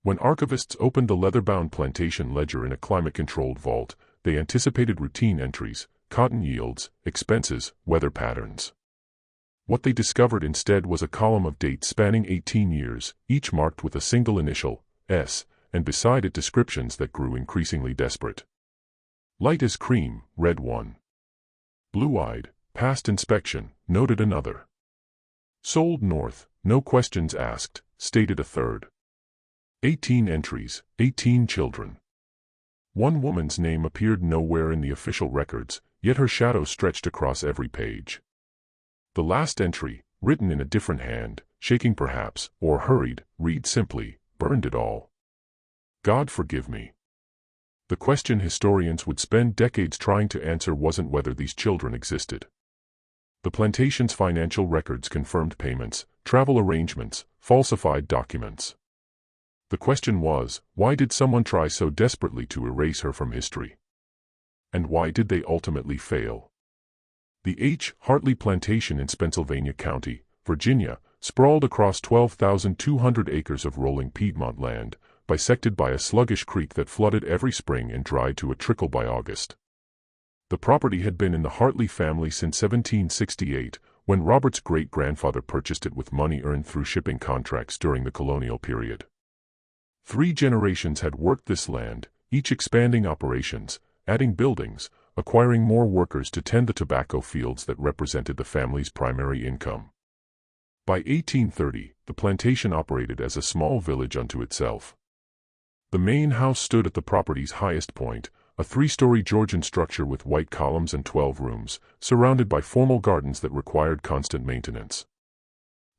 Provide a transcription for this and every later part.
When archivists opened the leather-bound plantation ledger in a climate-controlled vault, they anticipated routine entries, cotton yields, expenses, weather patterns. What they discovered instead was a column of dates spanning 18 years, each marked with a single initial, S, and beside it descriptions that grew increasingly desperate. Light as cream, read one. Blue-eyed, past inspection, noted another. Sold north, no questions asked, stated a third. 18 entries, 18 children. One woman's name appeared nowhere in the official records, yet her shadow stretched across every page. The last entry, written in a different hand, shaking perhaps, or hurried, read simply, burned it all. God forgive me. The question historians would spend decades trying to answer wasn't whether these children existed. The plantation's financial records confirmed payments, travel arrangements, falsified documents. The question was, why did someone try so desperately to erase her from history? And why did they ultimately fail? The H. Hartley Plantation in Pennsylvania County, Virginia, sprawled across 12,200 acres of rolling Piedmont land, bisected by a sluggish creek that flooded every spring and dried to a trickle by August. The property had been in the Hartley family since 1768, when Robert's great-grandfather purchased it with money earned through shipping contracts during the colonial period. 3 generations had worked this land, each expanding operations, adding buildings, acquiring more workers to tend the tobacco fields that represented the family's primary income. By 1830, the plantation operated as a small village unto itself. The main house stood at the property's highest point, a 3-story Georgian structure with white columns and 12 rooms, surrounded by formal gardens that required constant maintenance.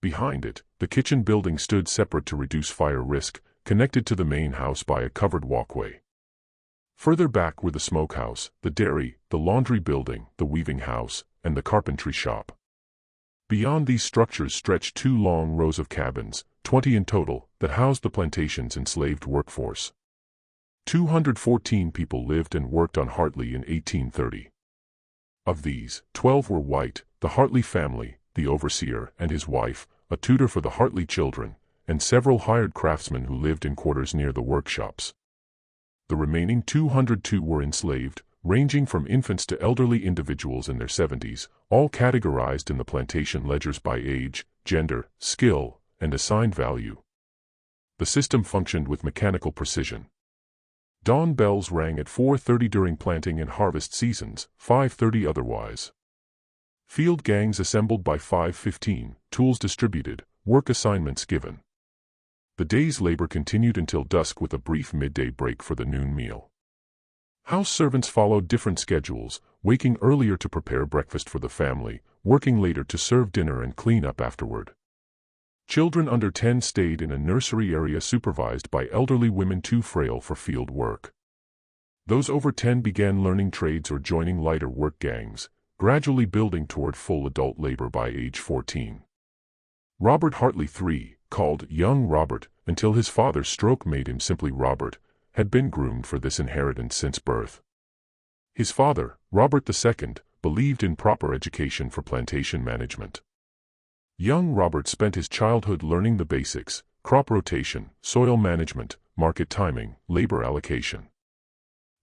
Behind it, the kitchen building stood separate to reduce fire risk, connected to the main house by a covered walkway. Further back were the smokehouse, the dairy, the laundry building, the weaving house, and the carpentry shop. Beyond these structures stretched 2 long rows of cabins, 20 in total, that housed the plantation's enslaved workforce. 214 people lived and worked on Hartley in 1830. Of these, 12 were white, the Hartley family, the overseer and his wife, a tutor for the Hartley children, and several hired craftsmen who lived in quarters near the workshops. The remaining 202 were enslaved, ranging from infants to elderly individuals in their 70s, all categorized in the plantation ledgers by age, gender, skill, and assigned value. The system functioned with mechanical precision. Dawn bells rang at 4:30 during planting and harvest seasons, 5:30 otherwise. Field gangs assembled by 5:15, tools distributed, work assignments given. The day's labor continued until dusk with a brief midday break for the noon meal. House servants followed different schedules, waking earlier to prepare breakfast for the family, working later to serve dinner and clean up afterward. Children under 10 stayed in a nursery area supervised by elderly women too frail for field work. Those over 10 began learning trades or joining lighter work gangs, gradually building toward full adult labor by age 14. Robert Hartley III, called Young Robert until his father's stroke made him simply Robert, had been groomed for this inheritance since birth. His father, Robert II, believed in proper education for plantation management. Young Robert spent his childhood learning the basics: crop rotation, soil management, market timing, labor allocation.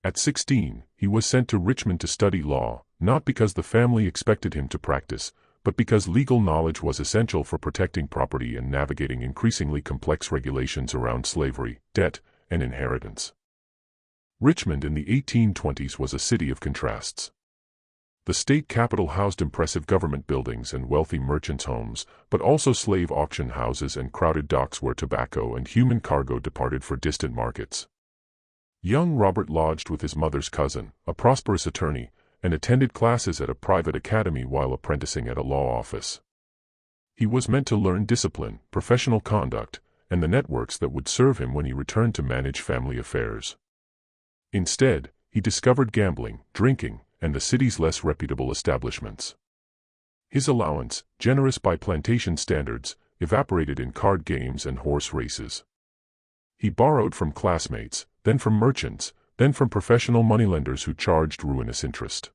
At 16, he was sent to Richmond to study law, not because the family expected him to practice, but because legal knowledge was essential for protecting property and navigating increasingly complex regulations around slavery, debt, and inheritance. Richmond in the 1820s was a city of contrasts. The state capital housed impressive government buildings and wealthy merchants' homes, but also slave auction houses and crowded docks where tobacco and human cargo departed for distant markets. Young Robert lodged with his mother's cousin, a prosperous attorney, and attended classes at a private academy while apprenticing at a law office. He was meant to learn discipline, professional conduct, and the networks that would serve him when he returned to manage family affairs. Instead, he discovered gambling, drinking, and the city's less reputable establishments. His allowance, generous by plantation standards, evaporated in card games and horse races. He borrowed from classmates, then from merchants, then from professional moneylenders who charged ruinous interest.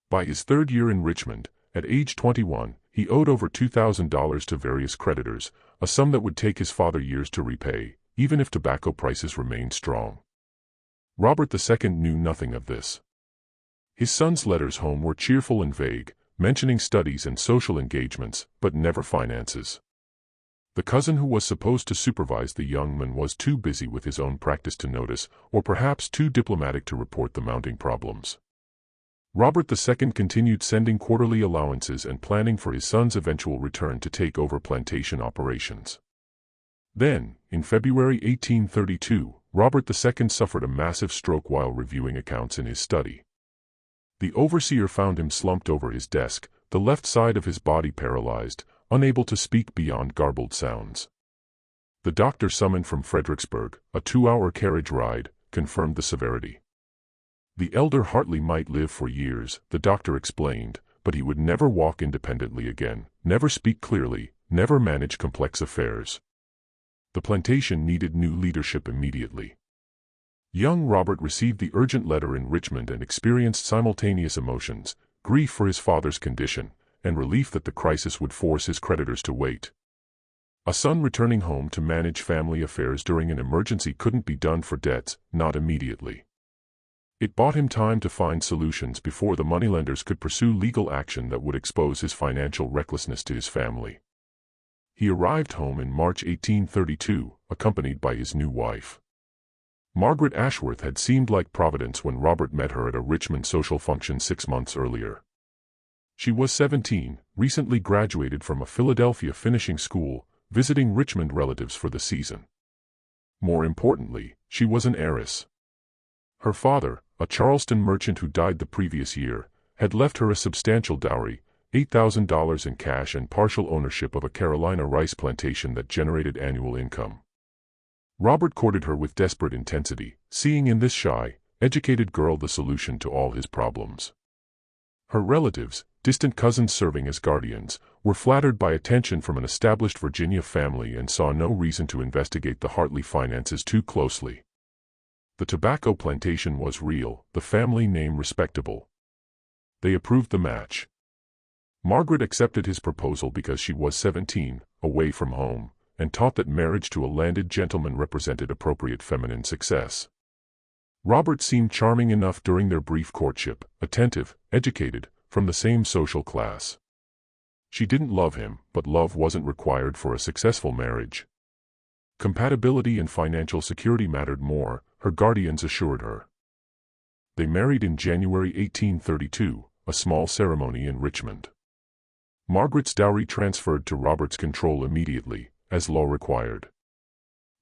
By his 3rd year in Richmond, at age 21, he owed over $2,000 to various creditors, a sum that would take his father years to repay, even if tobacco prices remained strong. Robert II knew nothing of this. His son's letters home were cheerful and vague, mentioning studies and social engagements, but never finances. The cousin who was supposed to supervise the young man was too busy with his own practice to notice, or perhaps too diplomatic to report the mounting problems. Robert II continued sending quarterly allowances and planning for his son's eventual return to take over plantation operations. Then, in February 1832, Robert II suffered a massive stroke while reviewing accounts in his study. The overseer found him slumped over his desk, the left side of his body paralyzed, unable to speak beyond garbled sounds. The doctor summoned from Fredericksburg, a 2-hour carriage ride, confirmed the severity. The elder Hartley might live for years, the doctor explained, but he would never walk independently again, never speak clearly, never manage complex affairs. The plantation needed new leadership immediately. Young Robert received the urgent letter in Richmond and experienced simultaneous emotions, grief for his father's condition, and relief that the crisis would force his creditors to wait. A son returning home to manage family affairs during an emergency couldn't be done for debts, not immediately. It bought him time to find solutions before the moneylenders could pursue legal action that would expose his financial recklessness to his family. He arrived home in March 1832, accompanied by his new wife. Margaret Ashworth had seemed like Providence when Robert met her at a Richmond social function 6 months earlier. She was 17, recently graduated from a Philadelphia finishing school, visiting Richmond relatives for the season. More importantly, she was an heiress. Her father, a Charleston merchant who died the previous year, had left her a substantial dowry, $8,000 in cash and partial ownership of a Carolina rice plantation that generated annual income. Robert courted her with desperate intensity, seeing in this shy, educated girl the solution to all his problems. Her relatives, distant cousins serving as guardians, were flattered by attention from an established Virginia family and saw no reason to investigate the Hartley finances too closely. The tobacco plantation was real, the family name respectable. They approved the match. Margaret accepted his proposal because she was 17, away from home, and taught that marriage to a landed gentleman represented appropriate feminine success. Robert seemed charming enough during their brief courtship, attentive, educated, from the same social class. She didn't love him, but love wasn't required for a successful marriage. Compatibility and financial security mattered more, her guardians assured her. They married in January 1832, a small ceremony in Richmond. Margaret's dowry transferred to Robert's control immediately, as law required.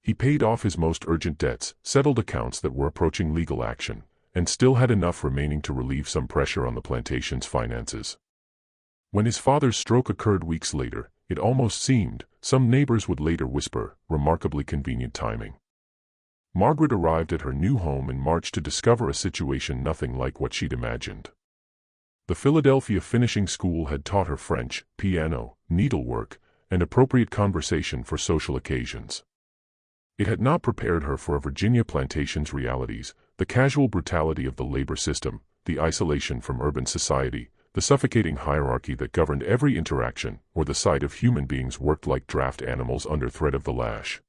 He paid off his most urgent debts, settled accounts that were approaching legal action, and still had enough remaining to relieve some pressure on the plantation's finances. When his father's stroke occurred weeks later, it almost seemed, some neighbors would later whisper, remarkably convenient timing. Margaret arrived at her new home in March to discover a situation nothing like what she'd imagined. The Philadelphia finishing school had taught her French, piano, needlework, and appropriate conversation for social occasions. It had not prepared her for a Virginia plantation's realities, the casual brutality of the labor system, the isolation from urban society, the suffocating hierarchy that governed every interaction, or the sight of human beings worked like draft animals under threat of the lash.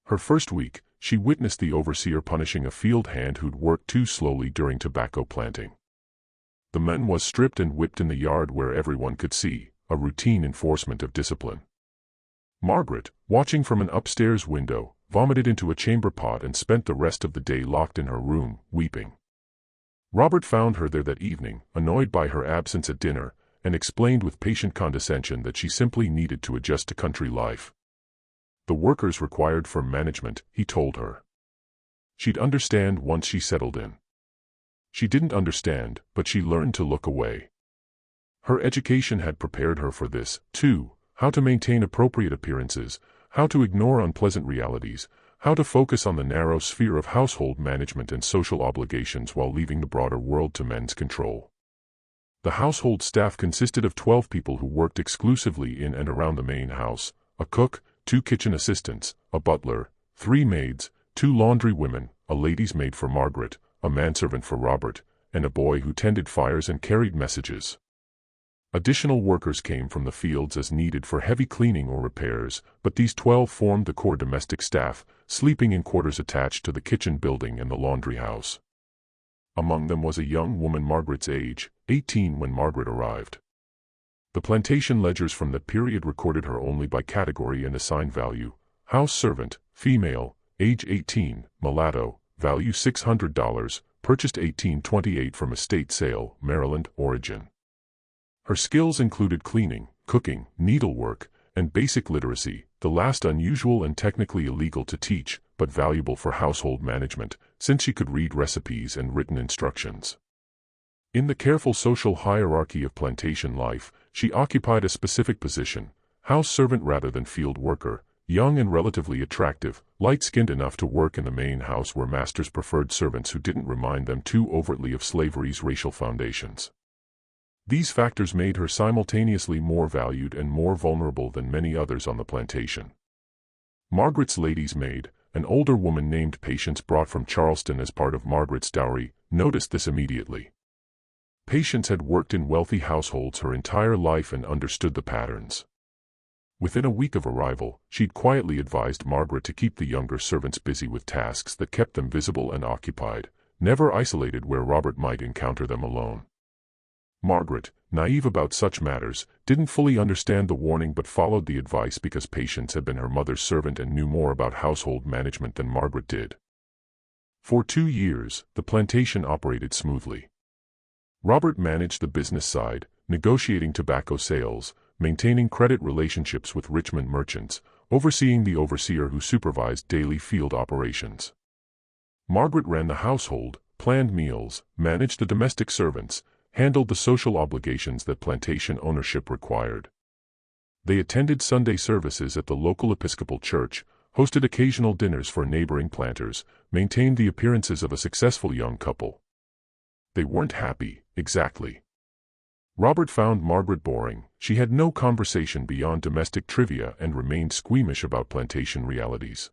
Her first week, she witnessed the overseer punishing a field hand who'd worked too slowly during tobacco planting. The man was stripped and whipped in the yard where everyone could see, a routine enforcement of discipline. Margaret, watching from an upstairs window, vomited into a chamber pot and spent the rest of the day locked in her room, weeping. Robert found her there that evening, annoyed by her absence at dinner, and explained with patient condescension that she simply needed to adjust to country life. The workers required firm management, he told her. She'd understand once she settled in. She didn't understand, but she learned to look away. Her education had prepared her for this, too, how to maintain appropriate appearances, how to ignore unpleasant realities, how to focus on the narrow sphere of household management and social obligations while leaving the broader world to men's control. The household staff consisted of 12 people who worked exclusively in and around the main house, a cook, 2 kitchen assistants, a butler, 3 maids, 2 laundry women, a lady's maid for Margaret, a manservant for Robert, and a boy who tended fires and carried messages. Additional workers came from the fields as needed for heavy cleaning or repairs, but these 12 formed the core domestic staff, sleeping in quarters attached to the kitchen building and the laundry house. Among them was a young woman Margaret's age, 18 when Margaret arrived. The plantation ledgers from that period recorded her only by category and assigned value: house servant, female, age 18, mulatto, value $600, purchased 1828 from estate sale, Maryland, origin. Her skills included cleaning, cooking, needlework, and basic literacy, the last unusual and technically illegal to teach, but valuable for household management, since she could read recipes and written instructions. In the careful social hierarchy of plantation life, she occupied a specific position: house servant rather than field worker, young and relatively attractive, light-skinned enough to work in the main house where masters preferred servants who didn't remind them too overtly of slavery's racial foundations. These factors made her simultaneously more valued and more vulnerable than many others on the plantation. Margaret's lady's maid, an older woman named Patience brought from Charleston as part of Margaret's dowry, noticed this immediately. Patience had worked in wealthy households her entire life and understood the patterns. Within a week of arrival, she'd quietly advised Margaret to keep the younger servants busy with tasks that kept them visible and occupied, never isolated where Robert might encounter them alone. Margaret, naive about such matters, didn't fully understand the warning but followed the advice because Patience had been her mother's servant and knew more about household management than Margaret did. For 2 years, the plantation operated smoothly. Robert managed the business side, negotiating tobacco sales, maintaining credit relationships with Richmond merchants, overseeing the overseer who supervised daily field operations. Margaret ran the household, planned meals, managed the domestic servants, handled the social obligations that plantation ownership required. They attended Sunday services at the local Episcopal church, hosted occasional dinners for neighboring planters, maintained the appearances of a successful young couple. They weren't happy, exactly. Robert found Margaret boring. She had no conversation beyond domestic trivia and remained squeamish about plantation realities.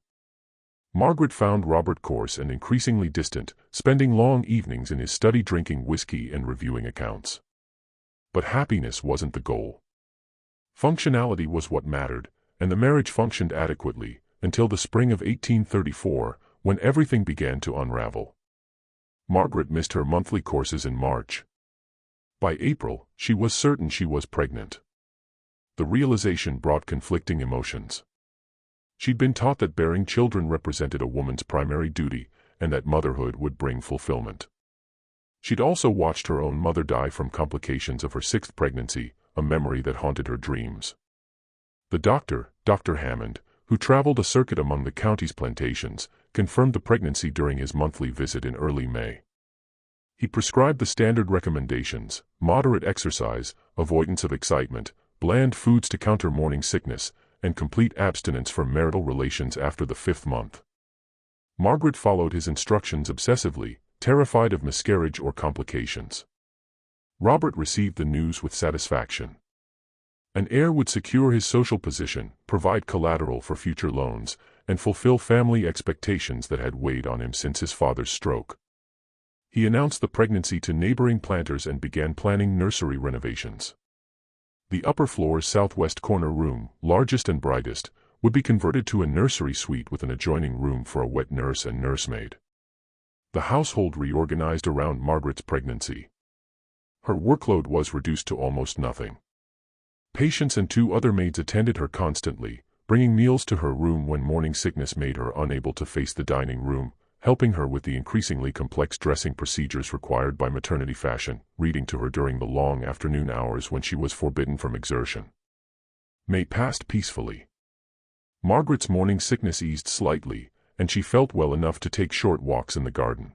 Margaret found Robert coarse and increasingly distant, spending long evenings in his study drinking whiskey and reviewing accounts. But happiness wasn't the goal. Functionality was what mattered, and the marriage functioned adequately, until the spring of 1834, when everything began to unravel. Margaret missed her monthly courses in March. By April, she was certain she was pregnant. The realization brought conflicting emotions. She'd been taught that bearing children represented a woman's primary duty, and that motherhood would bring fulfillment. She'd also watched her own mother die from complications of her 6th pregnancy, a memory that haunted her dreams. The doctor, Dr. Hammond, who traveled a circuit among the county's plantations, confirmed the pregnancy during his monthly visit in early May. He prescribed the standard recommendations: moderate exercise, avoidance of excitement, bland foods to counter morning sickness, and complete abstinence from marital relations after the 5th month. Margaret followed his instructions obsessively, terrified of miscarriage or complications. Robert received the news with satisfaction. An heir would secure his social position, provide collateral for future loans, and fulfill family expectations that had weighed on him since his father's stroke. He announced the pregnancy to neighboring planters and began planning nursery renovations. The upper floor's southwest corner room, largest and brightest, would be converted to a nursery suite with an adjoining room for a wet nurse and nursemaid. The household reorganized around Margaret's pregnancy. Her workload was reduced to almost nothing. Patience and 2 other maids attended her constantly, bringing meals to her room when morning sickness made her unable to face the dining room, helping her with the increasingly complex dressing procedures required by maternity fashion, reading to her during the long afternoon hours when she was forbidden from exertion. May passed peacefully. Margaret's morning sickness eased slightly, and she felt well enough to take short walks in the garden.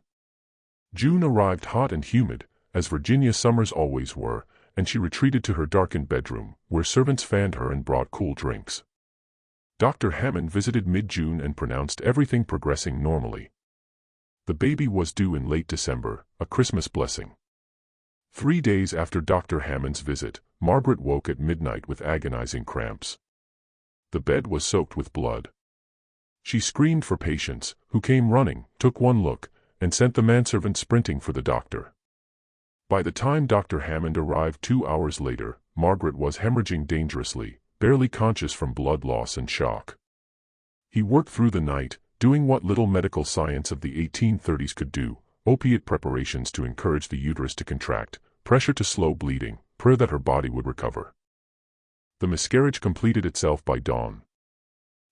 June arrived hot and humid, as Virginia summers always were, and she retreated to her darkened bedroom, where servants fanned her and brought cool drinks. Dr. Hammond visited mid-June and pronounced everything progressing normally. The baby was due in late December, a Christmas blessing. 3 days after Dr. Hammond's visit, Margaret woke at midnight with agonizing cramps. The bed was soaked with blood. She screamed for Patience, who came running, took one look, and sent the manservant sprinting for the doctor. By the time Dr. Hammond arrived 2 hours later, Margaret was hemorrhaging dangerously, barely conscious from blood loss and shock. He worked through the night, doing what little medical science of the 1830s could do: opiate preparations to encourage the uterus to contract, pressure to slow bleeding, prayer that her body would recover. The miscarriage completed itself by dawn.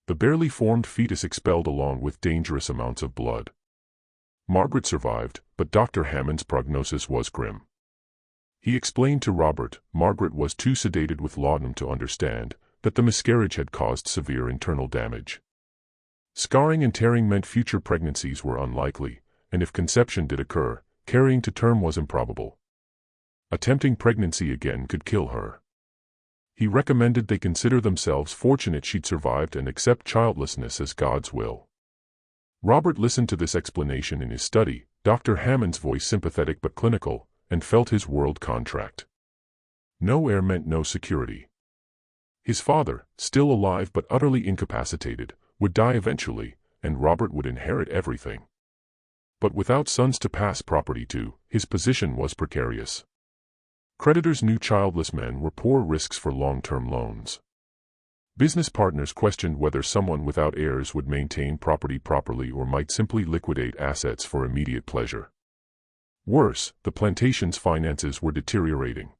The barely formed fetus expelled along with dangerous amounts of blood. Margaret survived, but Dr. Hammond's prognosis was grim. He explained to Robert, Margaret was too sedated with laudanum to understand, that the miscarriage had caused severe internal damage. Scarring and tearing meant future pregnancies were unlikely, and if conception did occur, carrying to term was improbable. Attempting pregnancy again could kill her. He recommended they consider themselves fortunate she'd survived and accept childlessness as God's will. Robert listened to this explanation in his study, Dr. Hammond's voice sympathetic but clinical, and felt his world contract. No heir meant no security. His father, still alive but utterly incapacitated, would die eventually, and Robert would inherit everything. But without sons to pass property to, his position was precarious. Creditors knew childless men were poor risks for long-term loans. Business partners questioned whether someone without heirs would maintain property properly or might simply liquidate assets for immediate pleasure. Worse, the plantation's finances were deteriorating.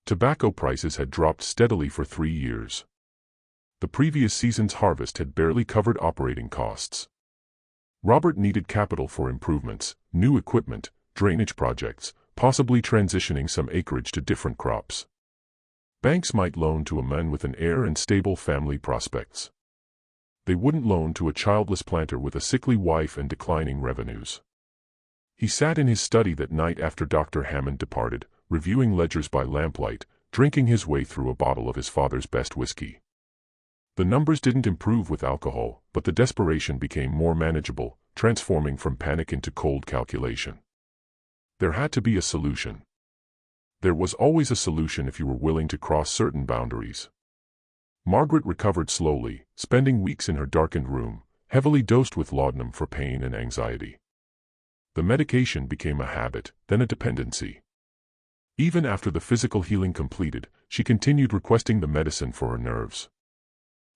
Tobacco prices had dropped steadily for 3 years. The previous season's harvest had barely covered operating costs. Robert needed capital for improvements, new equipment, drainage projects, possibly transitioning some acreage to different crops. Banks might loan to a man with an heir and stable family prospects. They wouldn't loan to a childless planter with a sickly wife and declining revenues. He sat in his study that night after Dr. Hammond departed, reviewing ledgers by lamplight, drinking his way through a bottle of his father's best whiskey. The numbers didn't improve with alcohol, but the desperation became more manageable, transforming from panic into cold calculation. There had to be a solution. There was always a solution if you were willing to cross certain boundaries. Margaret recovered slowly, spending weeks in her darkened room, heavily dosed with laudanum for pain and anxiety. The medication became a habit, then a dependency. Even after the physical healing completed, she continued requesting the medicine for her nerves.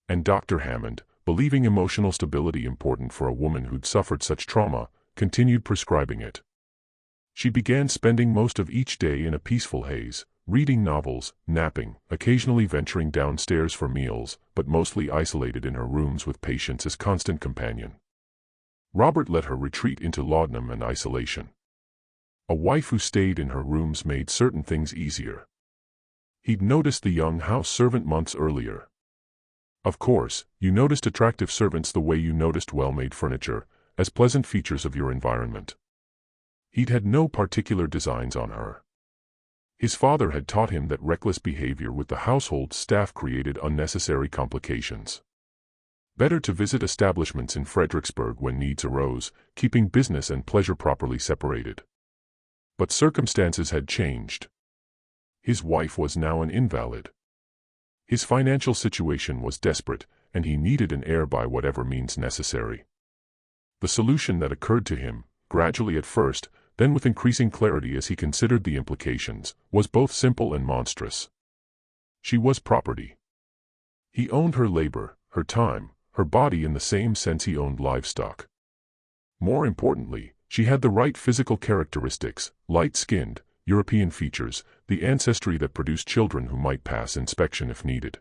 And Dr. Hammond, believing emotional stability important for a woman who'd suffered such trauma, continued prescribing it. She began spending most of each day in a peaceful haze, reading novels, napping, occasionally venturing downstairs for meals, but mostly isolated in her rooms with patients as constant companion. Robert let her retreat into laudanum and isolation. A wife who stayed in her rooms made certain things easier. He'd noticed the young house servant months earlier. Of course, you noticed attractive servants the way you noticed well-made furniture, as pleasant features of your environment. He'd had no particular designs on her. His father had taught him that reckless behavior with the household staff created unnecessary complications. Better to visit establishments in Fredericksburg when needs arose, keeping business and pleasure properly separated. But circumstances had changed. His wife was now an invalid. His financial situation was desperate, and he needed an heir by whatever means necessary. The solution that occurred to him, gradually at first, then with increasing clarity as he considered the implications, was both simple and monstrous. She was property. He owned her labor, her time, her body in the same sense he owned livestock. More importantly, she had the right physical characteristics, light-skinned, European features, the ancestry that produced children who might pass inspection if needed.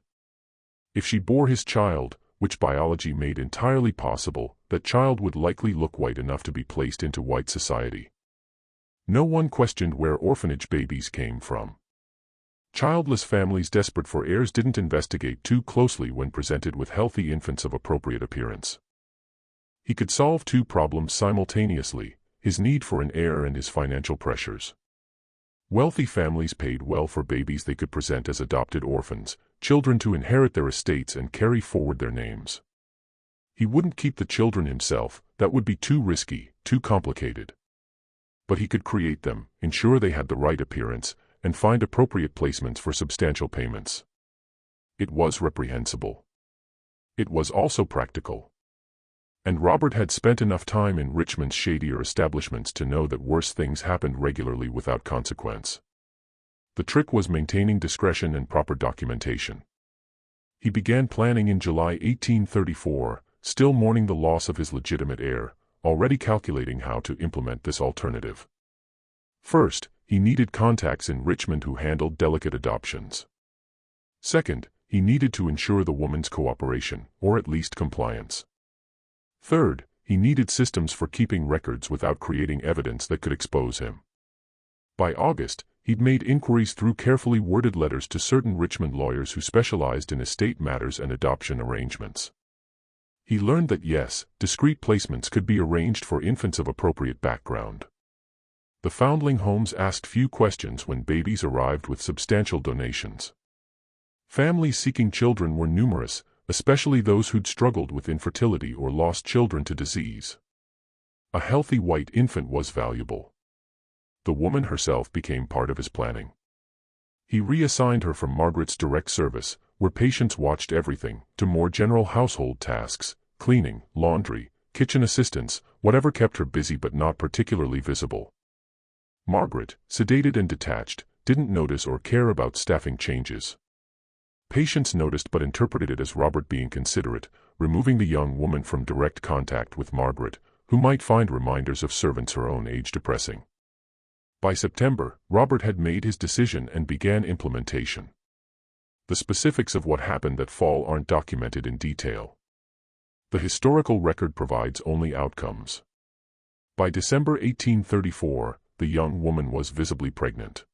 If she bore his child, which biology made entirely possible, that child would likely look white enough to be placed into white society. No one questioned where orphanage babies came from. Childless families desperate for heirs didn't investigate too closely when presented with healthy infants of appropriate appearance. He could solve two problems simultaneously, his need for an heir and his financial pressures. Wealthy families paid well for babies they could present as adopted orphans, children to inherit their estates and carry forward their names. He wouldn't keep the children himself, that would be too risky, too complicated. But he could create them, ensure they had the right appearance, and find appropriate placements for substantial payments. It was reprehensible. It was also practical. And Robert had spent enough time in Richmond's shadier establishments to know that worse things happened regularly without consequence. The trick was maintaining discretion and proper documentation. He began planning in July 1834, still mourning the loss of his legitimate heir, already calculating how to implement this alternative. First, he needed contacts in Richmond who handled delicate adoptions. Second, he needed to ensure the woman's cooperation, or at least compliance. Third, he needed systems for keeping records without creating evidence that could expose him. By August, he'd made inquiries through carefully worded letters to certain Richmond lawyers who specialized in estate matters and adoption arrangements. He learned that yes, discreet placements could be arranged for infants of appropriate background. The foundling homes asked few questions when babies arrived with substantial donations. Families seeking children were numerous, especially those who'd struggled with infertility or lost children to disease. A healthy white infant was valuable. The woman herself became part of his planning. He reassigned her from Margaret's direct service, where patients watched everything, to more general household tasks, cleaning, laundry, kitchen assistance, whatever kept her busy but not particularly visible. Margaret, sedated and detached, didn't notice or care about staffing changes. Patients noticed but interpreted it as Robert being considerate, removing the young woman from direct contact with Margaret, who might find reminders of servants her own age depressing. By September, Robert had made his decision and began implementation. The specifics of what happened that fall aren't documented in detail. The historical record provides only outcomes. By December 1834, the young woman was visibly pregnant.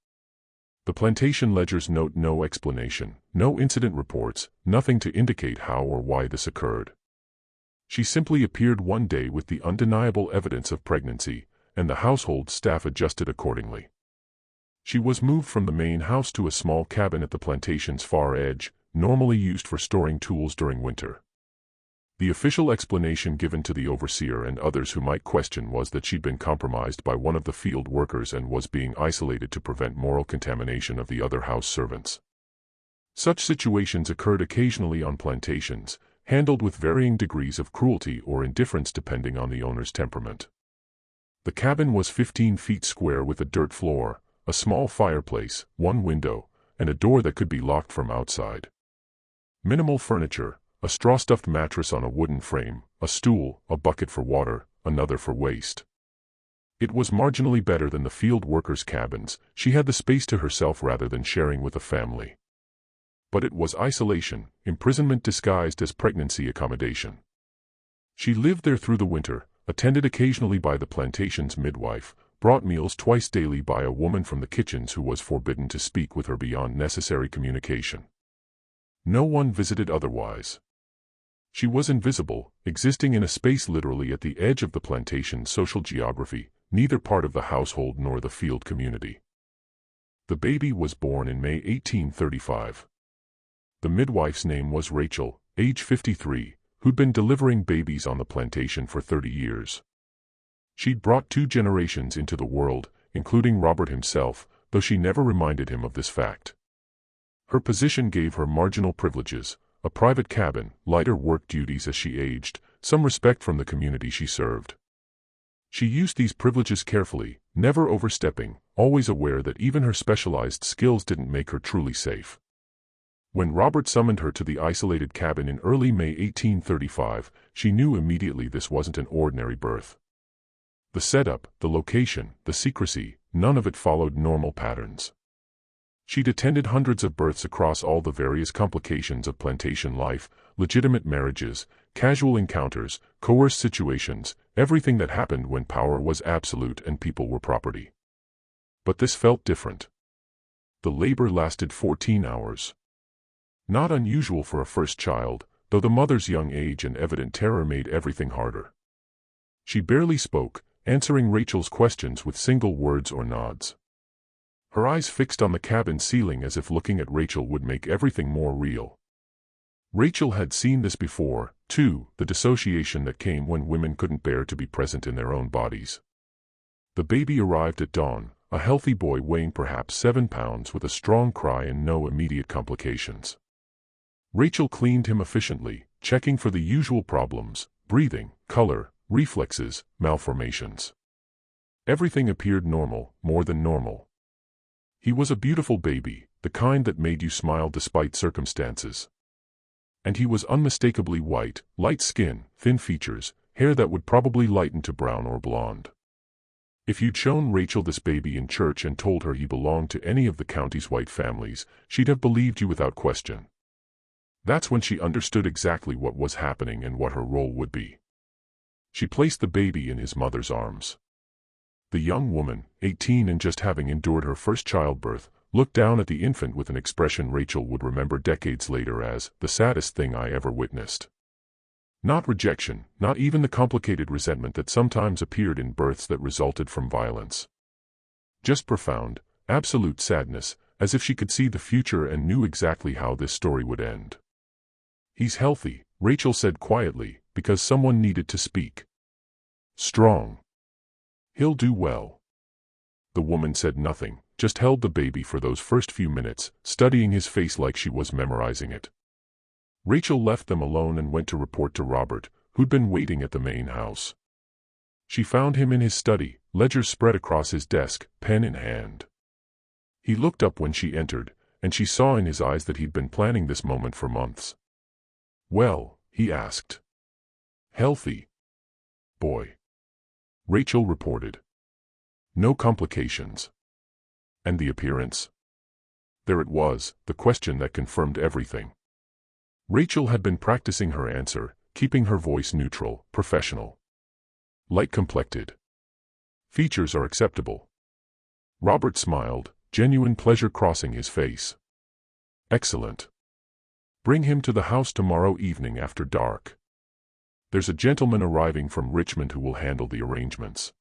The plantation ledgers note no explanation, no incident reports, nothing to indicate how or why this occurred. She simply appeared one day with the undeniable evidence of pregnancy, and the household staff adjusted accordingly. She was moved from the main house to a small cabin at the plantation's far edge, normally used for storing tools during winter. The official explanation given to the overseer and others who might question was that she'd been compromised by one of the field workers and was being isolated to prevent moral contamination of the other house servants. Such situations occurred occasionally on plantations, handled with varying degrees of cruelty or indifference depending on the owner's temperament. The cabin was 15 feet square with a dirt floor, a small fireplace, one window, and a door that could be locked from outside. Minimal furniture, a straw-stuffed mattress on a wooden frame, a stool, a bucket for water, another for waste. It was marginally better than the field workers' cabins. She had the space to herself rather than sharing with a family. But it was isolation, imprisonment disguised as pregnancy accommodation. She lived there through the winter, attended occasionally by the plantation's midwife, brought meals twice daily by a woman from the kitchens who was forbidden to speak with her beyond necessary communication. No one visited otherwise. She was invisible, existing in a space literally at the edge of the plantation's social geography, neither part of the household nor the field community. The baby was born in May 1835. The midwife's name was Rachel, age 53, who'd been delivering babies on the plantation for 30 years. She'd brought 2 generations into the world, including Robert himself, though she never reminded him of this fact. Her position gave her marginal privileges, a private cabin, lighter work duties as she aged, some respect from the community she served. She used these privileges carefully, never overstepping, always aware that even her specialized skills didn't make her truly safe. When Robert summoned her to the isolated cabin in early May 1835, she knew immediately this wasn't an ordinary birth. The setup, the location, the secrecy, none of it followed normal patterns. She'd attended hundreds of births across all the various complications of plantation life, legitimate marriages, casual encounters, coerced situations, everything that happened when power was absolute and people were property. But this felt different. The labor lasted 14 hours. Not unusual for a first child, though the mother's young age and evident terror made everything harder. She barely spoke, answering Rachel's questions with single words or nods. Her eyes fixed on the cabin ceiling as if looking at Rachel would make everything more real. Rachel had seen this before, too, the dissociation that came when women couldn't bear to be present in their own bodies. The baby arrived at dawn, a healthy boy weighing perhaps 7 pounds with a strong cry and no immediate complications. Rachel cleaned him efficiently, checking for the usual problems, breathing, color, reflexes, malformations. Everything appeared normal, more than normal. He was a beautiful baby, the kind that made you smile despite circumstances. And he was unmistakably white, light skin, thin features, hair that would probably lighten to brown or blonde. If you'd shown Rachel this baby in church and told her he belonged to any of the county's white families, she'd have believed you without question. That's when she understood exactly what was happening and what her role would be. She placed the baby in his mother's arms. The young woman, 18 and just having endured her first childbirth, looked down at the infant with an expression Rachel would remember decades later as the saddest thing I ever witnessed. Not rejection, not even the complicated resentment that sometimes appeared in births that resulted from violence. Just profound, absolute sadness, as if she could see the future and knew exactly how this story would end. He's healthy, Rachel said quietly, because someone needed to speak. Strong. He'll do well. The woman said nothing, just held the baby for those first few minutes, studying his face like she was memorizing it. Rachel left them alone and went to report to Robert, who'd been waiting at the main house. She found him in his study, ledgers spread across his desk, pen in hand. He looked up when she entered, and she saw in his eyes that he'd been planning this moment for months. "Well," he asked. "Healthy." "Boy," Rachel reported. "No complications." And the appearance? There it was, the question that confirmed everything. Rachel had been practicing her answer, keeping her voice neutral, professional. Light-complected. Features are acceptable. Robert smiled, genuine pleasure crossing his face. "Excellent. Bring him to the house tomorrow evening after dark. There's a gentleman arriving from Richmond who will handle the arrangements."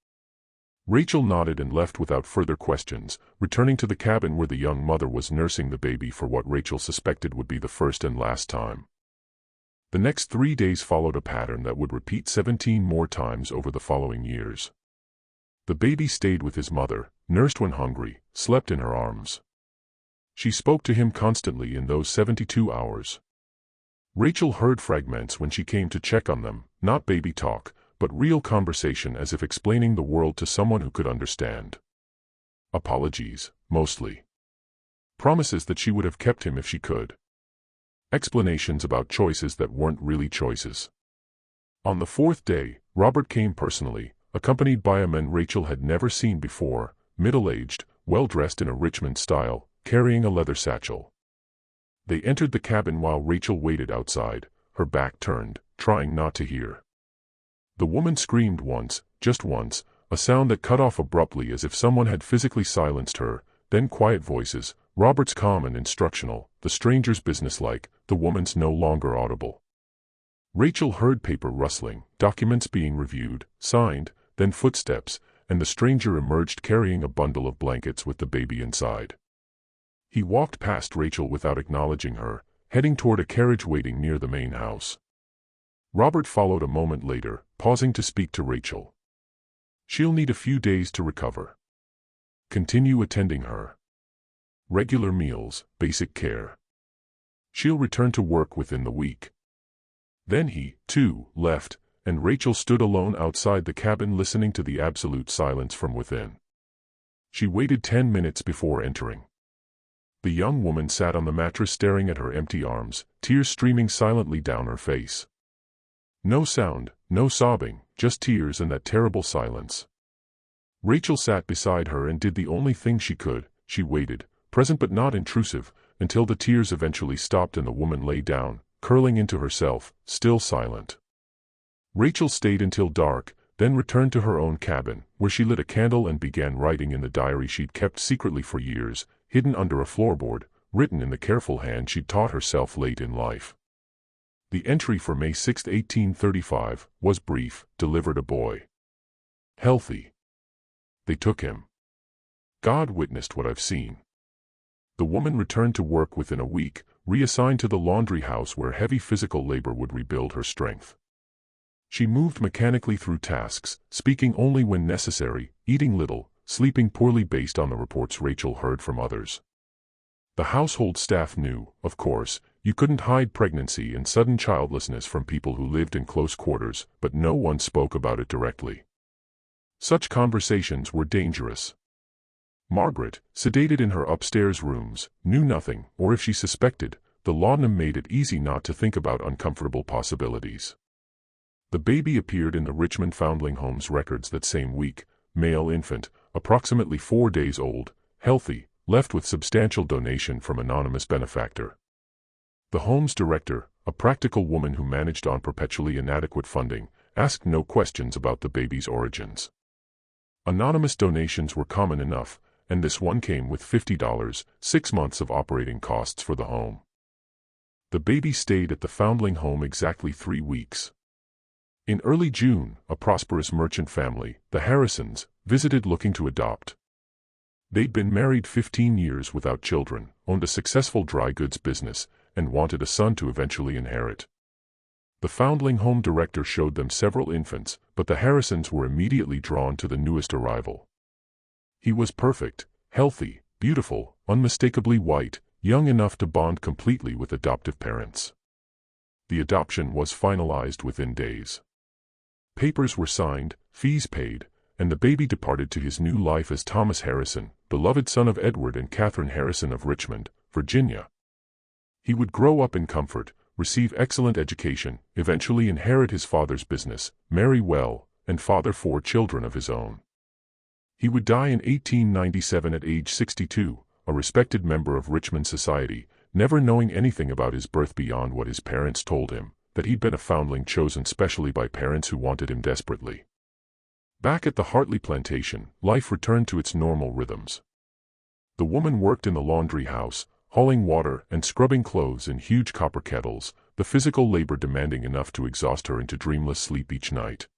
Rachel nodded and left without further questions, returning to the cabin where the young mother was nursing the baby for what Rachel suspected would be the first and last time. The next 3 days followed a pattern that would repeat 17 more times over the following years. The baby stayed with his mother, nursed when hungry, slept in her arms. She spoke to him constantly in those 72 hours. Rachel heard fragments when she came to check on them, not baby talk, but real conversation as if explaining the world to someone who could understand. Apologies, mostly. Promises that she would have kept him if she could. Explanations about choices that weren't really choices. On the 4th day, Robert came personally, accompanied by a man Rachel had never seen before, middle-aged, well-dressed in a Richmond style, carrying a leather satchel. They entered the cabin while Rachel waited outside, her back turned, trying not to hear. The woman screamed once, just once, a sound that cut off abruptly as if someone had physically silenced her, then quiet voices, Robert's calm and instructional, the stranger's businesslike, the woman's no longer audible. Rachel heard paper rustling, documents being reviewed, signed, then footsteps, and the stranger emerged carrying a bundle of blankets with the baby inside. He walked past Rachel without acknowledging her, heading toward a carriage waiting near the main house. Robert followed a moment later, pausing to speak to Rachel. "She'll need a few days to recover. Continue attending her. Regular meals, basic care. She'll return to work within the week." Then he, too, left, and Rachel stood alone outside the cabin listening to the absolute silence from within. She waited 10 minutes before entering. The young woman sat on the mattress staring at her empty arms, tears streaming silently down her face. No sound, no sobbing, just tears and that terrible silence. Rachel sat beside her and did the only thing she could. She waited, present but not intrusive, until the tears eventually stopped and the woman lay down, curling into herself, still silent. Rachel stayed until dark, then returned to her own cabin, where she lit a candle and began writing in the diary she'd kept secretly for years, hidden under a floorboard, written in the careful hand she'd taught herself late in life. The entry for May 6, 1835, was brief, delivered a boy. Healthy. They took him. God witnessed what I've seen. The woman returned to work within a week, reassigned to the laundry house where heavy physical labor would rebuild her strength. She moved mechanically through tasks, speaking only when necessary, eating little, sleeping poorly based on the reports Rachel heard from others. The household staff knew, of course, You couldn't hide pregnancy and sudden childlessness from people who lived in close quarters, but no one spoke about it directly. Such conversations were dangerous. Margaret, sedated in her upstairs rooms, knew nothing, or if she suspected, the laudanum made it easy not to think about uncomfortable possibilities. The baby appeared in the Richmond Foundling Home's records that same week, male infant, approximately 4 days old, healthy, left with substantial donation from anonymous benefactor. The home's director, a practical woman who managed on perpetually inadequate funding, asked no questions about the baby's origins. Anonymous donations were common enough, and this one came with $50, 6 months of operating costs for the home. The baby stayed at the Foundling home exactly 3 weeks. In early June, a prosperous merchant family, the Harrisons, visited looking to adopt. They'd been married 15 years without children, owned a successful dry goods business, and wanted a son to eventually inherit. The Foundling home director showed them several infants, but the Harrisons were immediately drawn to the newest arrival. He was perfect, healthy, beautiful, unmistakably white, young enough to bond completely with adoptive parents. The adoption was finalized within days. Papers were signed, fees paid, and the baby departed to his new life as Thomas Harrison, beloved son of Edward and Catherine Harrison of Richmond, Virginia. He would grow up in comfort, receive excellent education, eventually inherit his father's business, marry well, and father 4 children of his own. He would die in 1897 at age 62, a respected member of Richmond society, never knowing anything about his birth beyond what his parents told him, that he'd been a foundling chosen specially by parents who wanted him desperately. Back at the Hartley plantation, life returned to its normal rhythms. The woman worked in the laundry house, hauling water and scrubbing clothes in huge copper kettles, the physical labor demanding enough to exhaust her into dreamless sleep each night.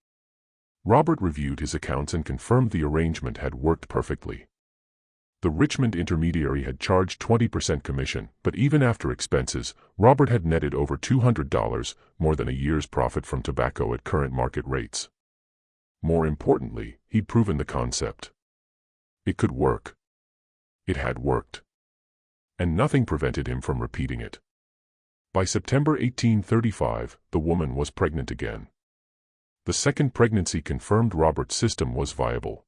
Robert reviewed his accounts and confirmed the arrangement had worked perfectly. The Richmond intermediary had charged 20% commission, but even after expenses, Robert had netted over $200, more than a year's profit from tobacco at current market rates. More importantly, he'd proven the concept. It could work. It had worked. And nothing prevented him from repeating it. By September 1835, the woman was pregnant again. The second pregnancy confirmed Robert's system was viable.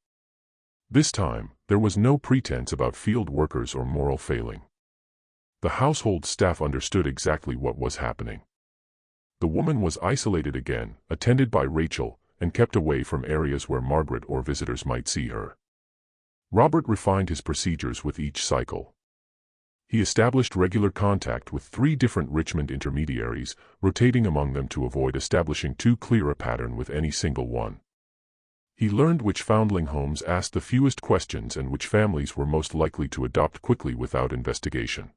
This time, there was no pretense about field workers or moral failing. The household staff understood exactly what was happening. The woman was isolated again, attended by Rachel, and kept away from areas where Margaret or visitors might see her. Robert refined his procedures with each cycle. He established regular contact with 3 different Richmond intermediaries, rotating among them to avoid establishing too clear a pattern with any single one. He learned which foundling homes asked the fewest questions and which families were most likely to adopt quickly without investigation.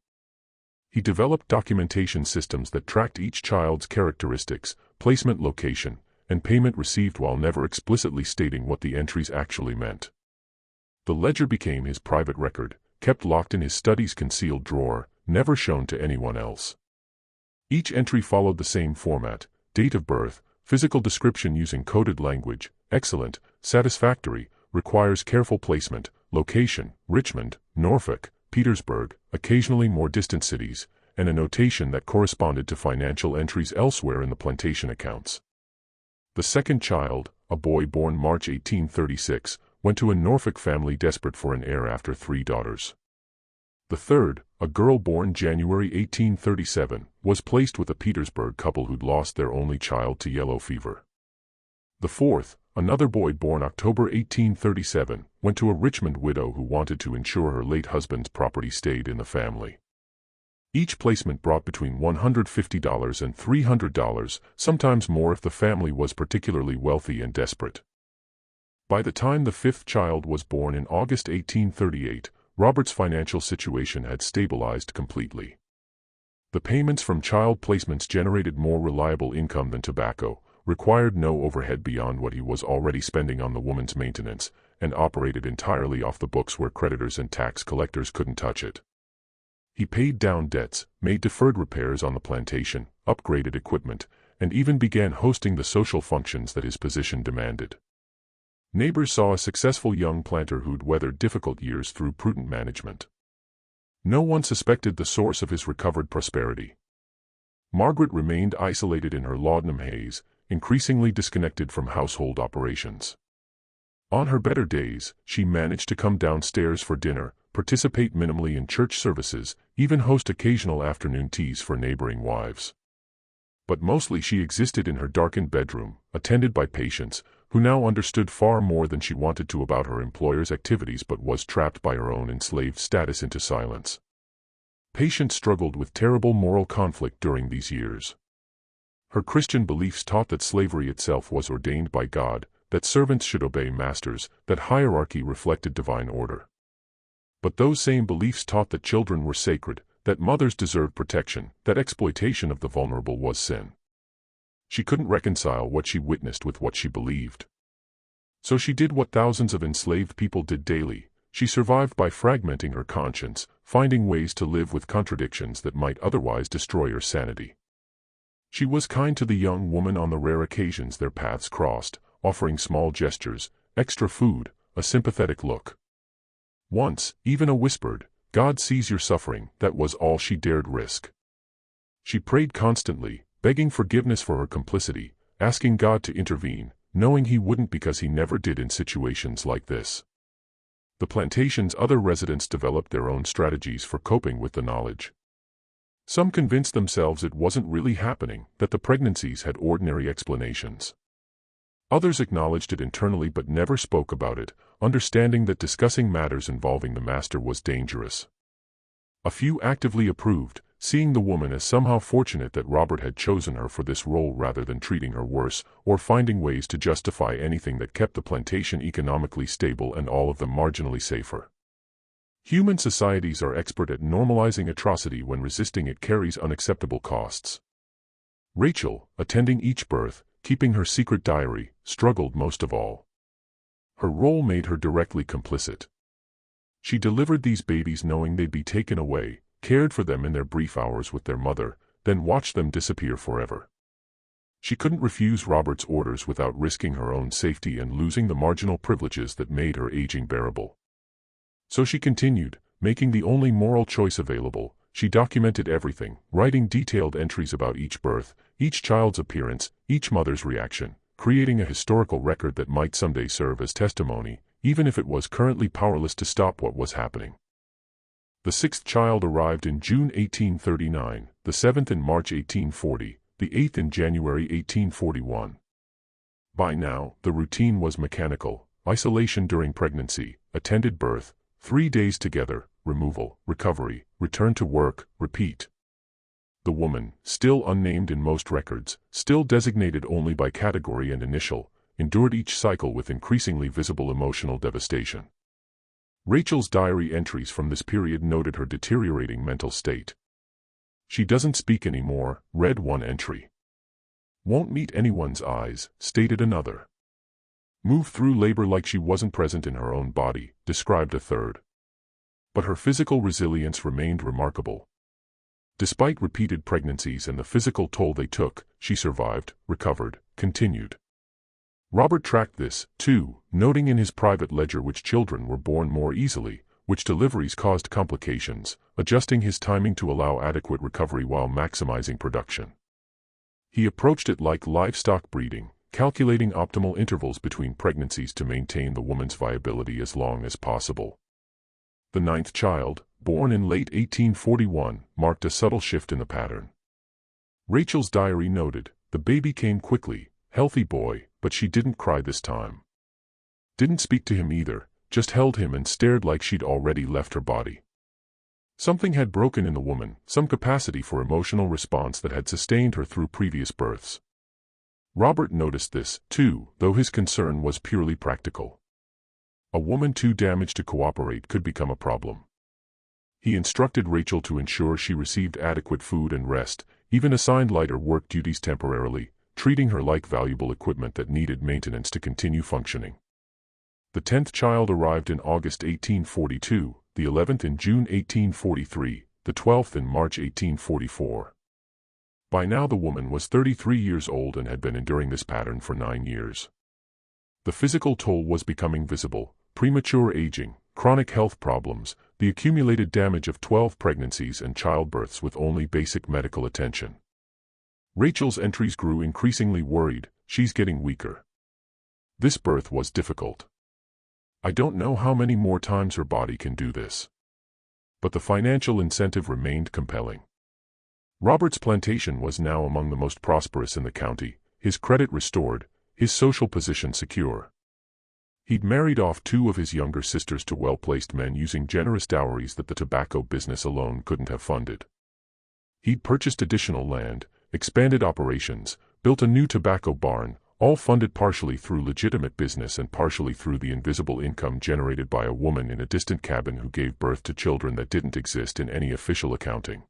He developed documentation systems that tracked each child's characteristics, placement, location, and payment received while never explicitly stating what the entries actually meant. The ledger became his private record, kept locked in his study's concealed drawer, never shown to anyone else. Each entry followed the same format: date of birth, physical description using coded language, excellent, satisfactory, requires careful placement, location, Richmond, Norfolk, Petersburg, occasionally more distant cities, and a notation that corresponded to financial entries elsewhere in the plantation accounts. The second child, a boy born March 1836, went to a Norfolk family desperate for an heir after 3 daughters. The third, a girl born January 1837, was placed with a Petersburg couple who'd lost their only child to yellow fever. The fourth, another boy born October 1837, went to a Richmond widow who wanted to ensure her late husband's property stayed in the family. Each placement brought between $150 and $300, sometimes more if the family was particularly wealthy and desperate. By the time the 5th child was born in August 1838, Robert's financial situation had stabilized completely. The payments from child placements generated more reliable income than tobacco, required no overhead beyond what he was already spending on the woman's maintenance, and operated entirely off the books where creditors and tax collectors couldn't touch it. He paid down debts, made deferred repairs on the plantation, upgraded equipment, and even began hosting the social functions that his position demanded. Neighbors saw a successful young planter who'd weathered difficult years through prudent management. No one suspected the source of his recovered prosperity. Margaret remained isolated in her laudanum haze, increasingly disconnected from household operations. On her better days, she managed to come downstairs for dinner, participate minimally in church services, even host occasional afternoon teas for neighboring wives. But mostly she existed in her darkened bedroom, attended by patients, who now understood far more than she wanted to about her employer's activities but was trapped by her own enslaved status into silence. Patients struggled with terrible moral conflict during these years. Her Christian beliefs taught that slavery itself was ordained by God, that servants should obey masters, that hierarchy reflected divine order. But those same beliefs taught that children were sacred, that mothers deserved protection, that exploitation of the vulnerable was sin. She couldn't reconcile what she witnessed with what she believed. So she did what thousands of enslaved people did daily. She survived by fragmenting her conscience, finding ways to live with contradictions that might otherwise destroy her sanity. She was kind to the young woman on the rare occasions their paths crossed, offering small gestures, extra food, a sympathetic look. Once, even a whispered, "God sees your suffering," that was all she dared risk. She prayed constantly, begging forgiveness for her complicity, asking God to intervene, knowing He wouldn't because He never did in situations like this. The plantation's other residents developed their own strategies for coping with the knowledge. Some convinced themselves it wasn't really happening, that the pregnancies had ordinary explanations. Others acknowledged it internally but never spoke about it, understanding that discussing matters involving the master was dangerous. A few actively approved, seeing the woman as somehow fortunate that Robert had chosen her for this role rather than treating her worse, or finding ways to justify anything that kept the plantation economically stable and all of them marginally safer. Human societies are expert at normalizing atrocity when resisting it carries unacceptable costs. Rachel, attending each birth, keeping her secret diary, struggled most of all. Her role made her directly complicit. She delivered these babies knowing they'd be taken away, cared for them in their brief hours with their mother, then watched them disappear forever. She couldn't refuse Robert's orders without risking her own safety and losing the marginal privileges that made her aging bearable. So she continued, making the only moral choice available. She documented everything, writing detailed entries about each birth, each child's appearance, each mother's reaction, creating a historical record that might someday serve as testimony, even if it was currently powerless to stop what was happening. The sixth child arrived in June 1839, the seventh in March 1840, the eighth in January 1841. By now, the routine was mechanical: isolation during pregnancy, attended birth, 3 days together, removal, recovery, return to work, repeat. The woman, still unnamed in most records, still designated only by category and initial, endured each cycle with increasingly visible emotional devastation. Rachel's diary entries from this period noted her deteriorating mental state. "She doesn't speak anymore," read one entry. "Won't meet anyone's eyes," stated another. "Move through labor like she wasn't present in her own body," described a third. But her physical resilience remained remarkable. Despite repeated pregnancies and the physical toll they took, she survived, recovered, continued. Robert tracked this, too, noting in his private ledger which children were born more easily, which deliveries caused complications, adjusting his timing to allow adequate recovery while maximizing production. He approached it like livestock breeding, calculating optimal intervals between pregnancies to maintain the woman's viability as long as possible. The ninth child, born in late 1841, marked a subtle shift in the pattern. Rachel's diary noted, "The baby came quickly, healthy boy, but she didn't cry this time. Didn't speak to him either, just held him and stared like she'd already left her body." Something had broken in the woman, some capacity for emotional response that had sustained her through previous births. Robert noticed this, too, though his concern was purely practical. A woman too damaged to cooperate could become a problem. He instructed Rachel to ensure she received adequate food and rest, even assigned lighter work duties temporarily, treating her like valuable equipment that needed maintenance to continue functioning. The 10th child arrived in August 1842, the 11th in June 1843, the 12th in March 1844. By now the woman was 33 years old and had been enduring this pattern for 9 years. The physical toll was becoming visible: premature aging, chronic health problems, the accumulated damage of 12 pregnancies and childbirths with only basic medical attention. Rachel's entries grew increasingly worried. She's getting weaker. This birth was difficult. I don't know how many more times her body can do this. But the financial incentive remained compelling. Robert's plantation was now among the most prosperous in the county, his credit restored, his social position secure. He'd married off 2 of his younger sisters to well-placed men using generous dowries that the tobacco business alone couldn't have funded. He'd purchased additional land, expanded operations, built a new tobacco barn, all funded partially through legitimate business and partially through the invisible income generated by a woman in a distant cabin who gave birth to children that didn't exist in any official accounting.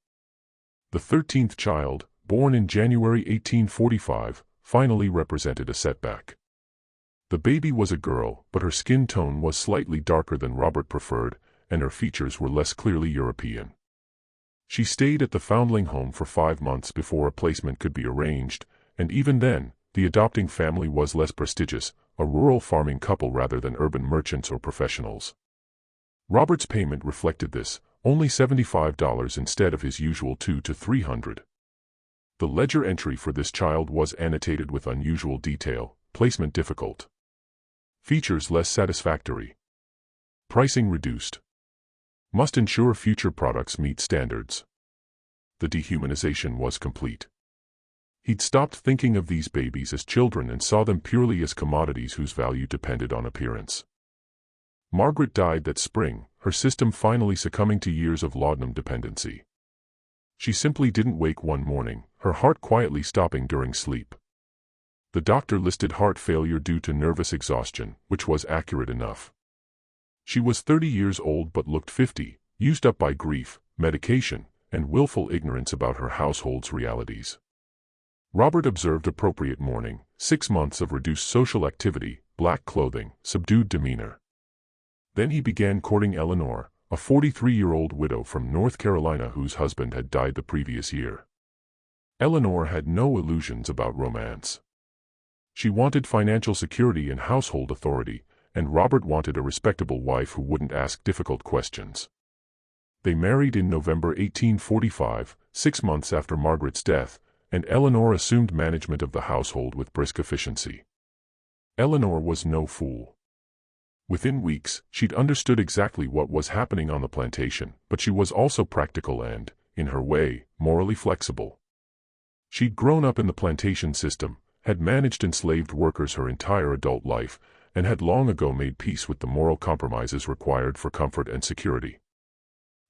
The 13th child, born in January 1845, finally represented a setback. The baby was a girl, but her skin tone was slightly darker than Robert preferred, and her features were less clearly European. She stayed at the foundling home for 5 months before a placement could be arranged, and even then, the adopting family was less prestigious, a rural farming couple rather than urban merchants or professionals. Robert's payment reflected this, only $75 instead of his usual $200 to $300. The ledger entry for this child was annotated with unusual detail, placement difficult. Features less satisfactory. Pricing reduced. Must ensure future products meet standards. The dehumanization was complete. He'd stopped thinking of these babies as children and saw them purely as commodities whose value depended on appearance. Margaret died that spring, her system finally succumbing to years of laudanum dependency. She simply didn't wake one morning, her heart quietly stopping during sleep. The doctor listed heart failure due to nervous exhaustion, which was accurate enough. She was 30 years old but looked 50, used up by grief, medication, and willful ignorance about her household's realities. Robert observed appropriate mourning, 6 months of reduced social activity, black clothing, subdued demeanor. Then he began courting Eleanor, a 43-year-old widow from North Carolina whose husband had died the previous year. Eleanor had no illusions about romance. She wanted financial security and household authority, and Robert wanted a respectable wife who wouldn't ask difficult questions. They married in November 1845, 6 months after Margaret's death, and Eleanor assumed management of the household with brisk efficiency. Eleanor was no fool. Within weeks, she'd understood exactly what was happening on the plantation, but she was also practical and, in her way, morally flexible. She'd grown up in the plantation system, had managed enslaved workers her entire adult life, and had long ago made peace with the moral compromises required for comfort and security.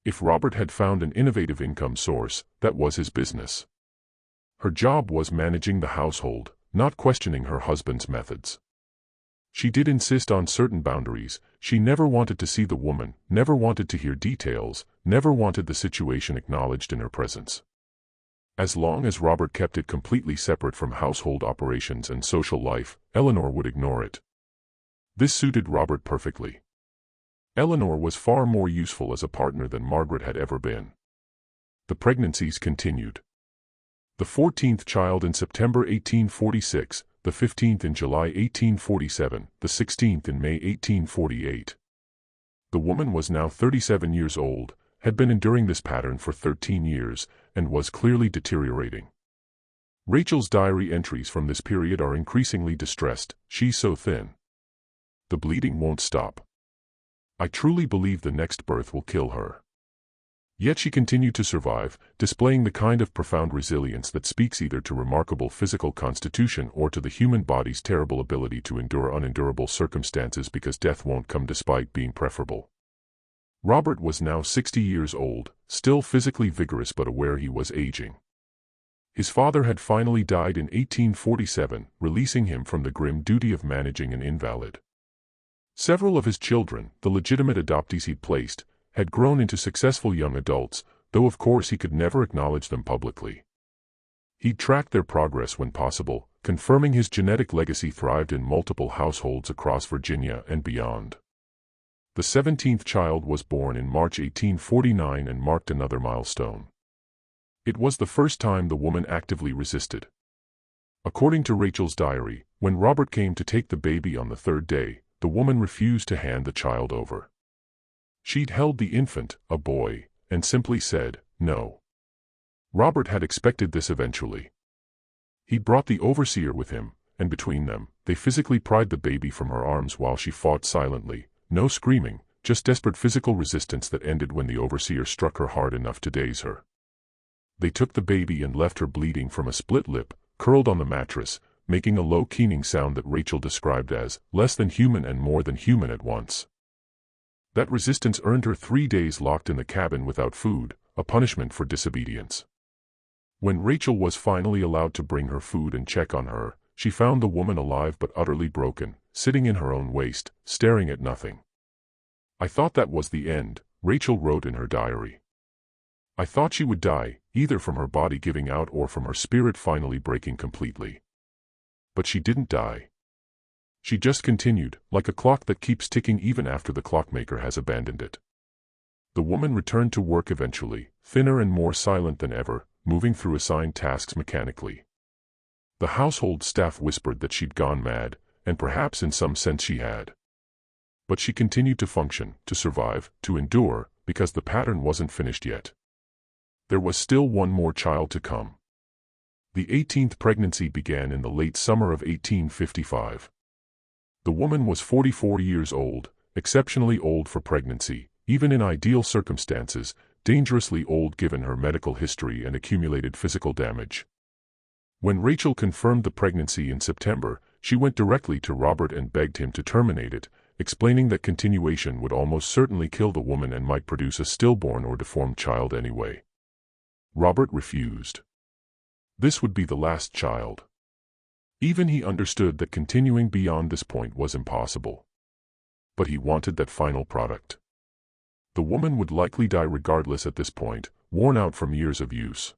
If Robert had found an innovative income source, that was his business. Her job was managing the household, not questioning her husband's methods. She did insist on certain boundaries. She never wanted to see the woman, never wanted to hear details, never wanted the situation acknowledged in her presence. As long as Robert kept it completely separate from household operations and social life, Eleanor would ignore it. This suited Robert perfectly. Eleanor was far more useful as a partner than Margaret had ever been. The pregnancies continued. The 14th child in September 1846, the 15th in July 1847, the 16th in May 1848. The woman was now 37 years old, had been enduring this pattern for 13 years, and was clearly deteriorating. Rachel's diary entries from this period are increasingly distressed. She's so thin. The bleeding won't stop. I truly believe the next birth will kill her. Yet she continued to survive, displaying the kind of profound resilience that speaks either to remarkable physical constitution or to the human body's terrible ability to endure unendurable circumstances because death won't come despite being preferable. Robert was now 60 years old, still physically vigorous but aware he was aging. His father had finally died in 1847, releasing him from the grim duty of managing an invalid. Several of his children, the legitimate adoptees he'd placed, had grown into successful young adults, though of course he could never acknowledge them publicly. He'd tracked their progress when possible, confirming his genetic legacy thrived in multiple households across Virginia and beyond. The 17th child was born in March 1849 and marked another milestone. It was the first time the woman actively resisted. According to Rachel's diary, when Robert came to take the baby on the 3rd day, the woman refused to hand the child over. She'd held the infant, a boy, and simply said, no. Robert had expected this eventually. He brought the overseer with him, and between them, they physically pried the baby from her arms while she fought silently, no screaming, just desperate physical resistance that ended when the overseer struck her hard enough to daze her. They took the baby and left her bleeding from a split lip, curled on the mattress, making a low keening sound that Rachel described as less than human and more than human at once. That resistance earned her 3 days locked in the cabin without food, a punishment for disobedience. When Rachel was finally allowed to bring her food and check on her, she found the woman alive but utterly broken, sitting in her own waste, staring at nothing. "I thought that was the end," Rachel wrote in her diary. "I thought she would die, either from her body giving out or from her spirit finally breaking completely. But she didn't die. She just continued, like a clock that keeps ticking even after the clockmaker has abandoned it." The woman returned to work eventually, thinner and more silent than ever, moving through assigned tasks mechanically. The household staff whispered that she'd gone mad, and perhaps in some sense she had. But she continued to function, to survive, to endure, because the pattern wasn't finished yet. There was still one more child to come. The 18th pregnancy began in the late summer of 1855. The woman was 44 years old, exceptionally old for pregnancy, even in ideal circumstances, dangerously old given her medical history and accumulated physical damage. When Rachel confirmed the pregnancy in September, she went directly to Robert and begged him to terminate it, explaining that continuation would almost certainly kill the woman and might produce a stillborn or deformed child anyway. Robert refused. This would be the last child. Even he understood that continuing beyond this point was impossible. But he wanted that final product. The woman would likely die regardless at this point, worn out from years of use.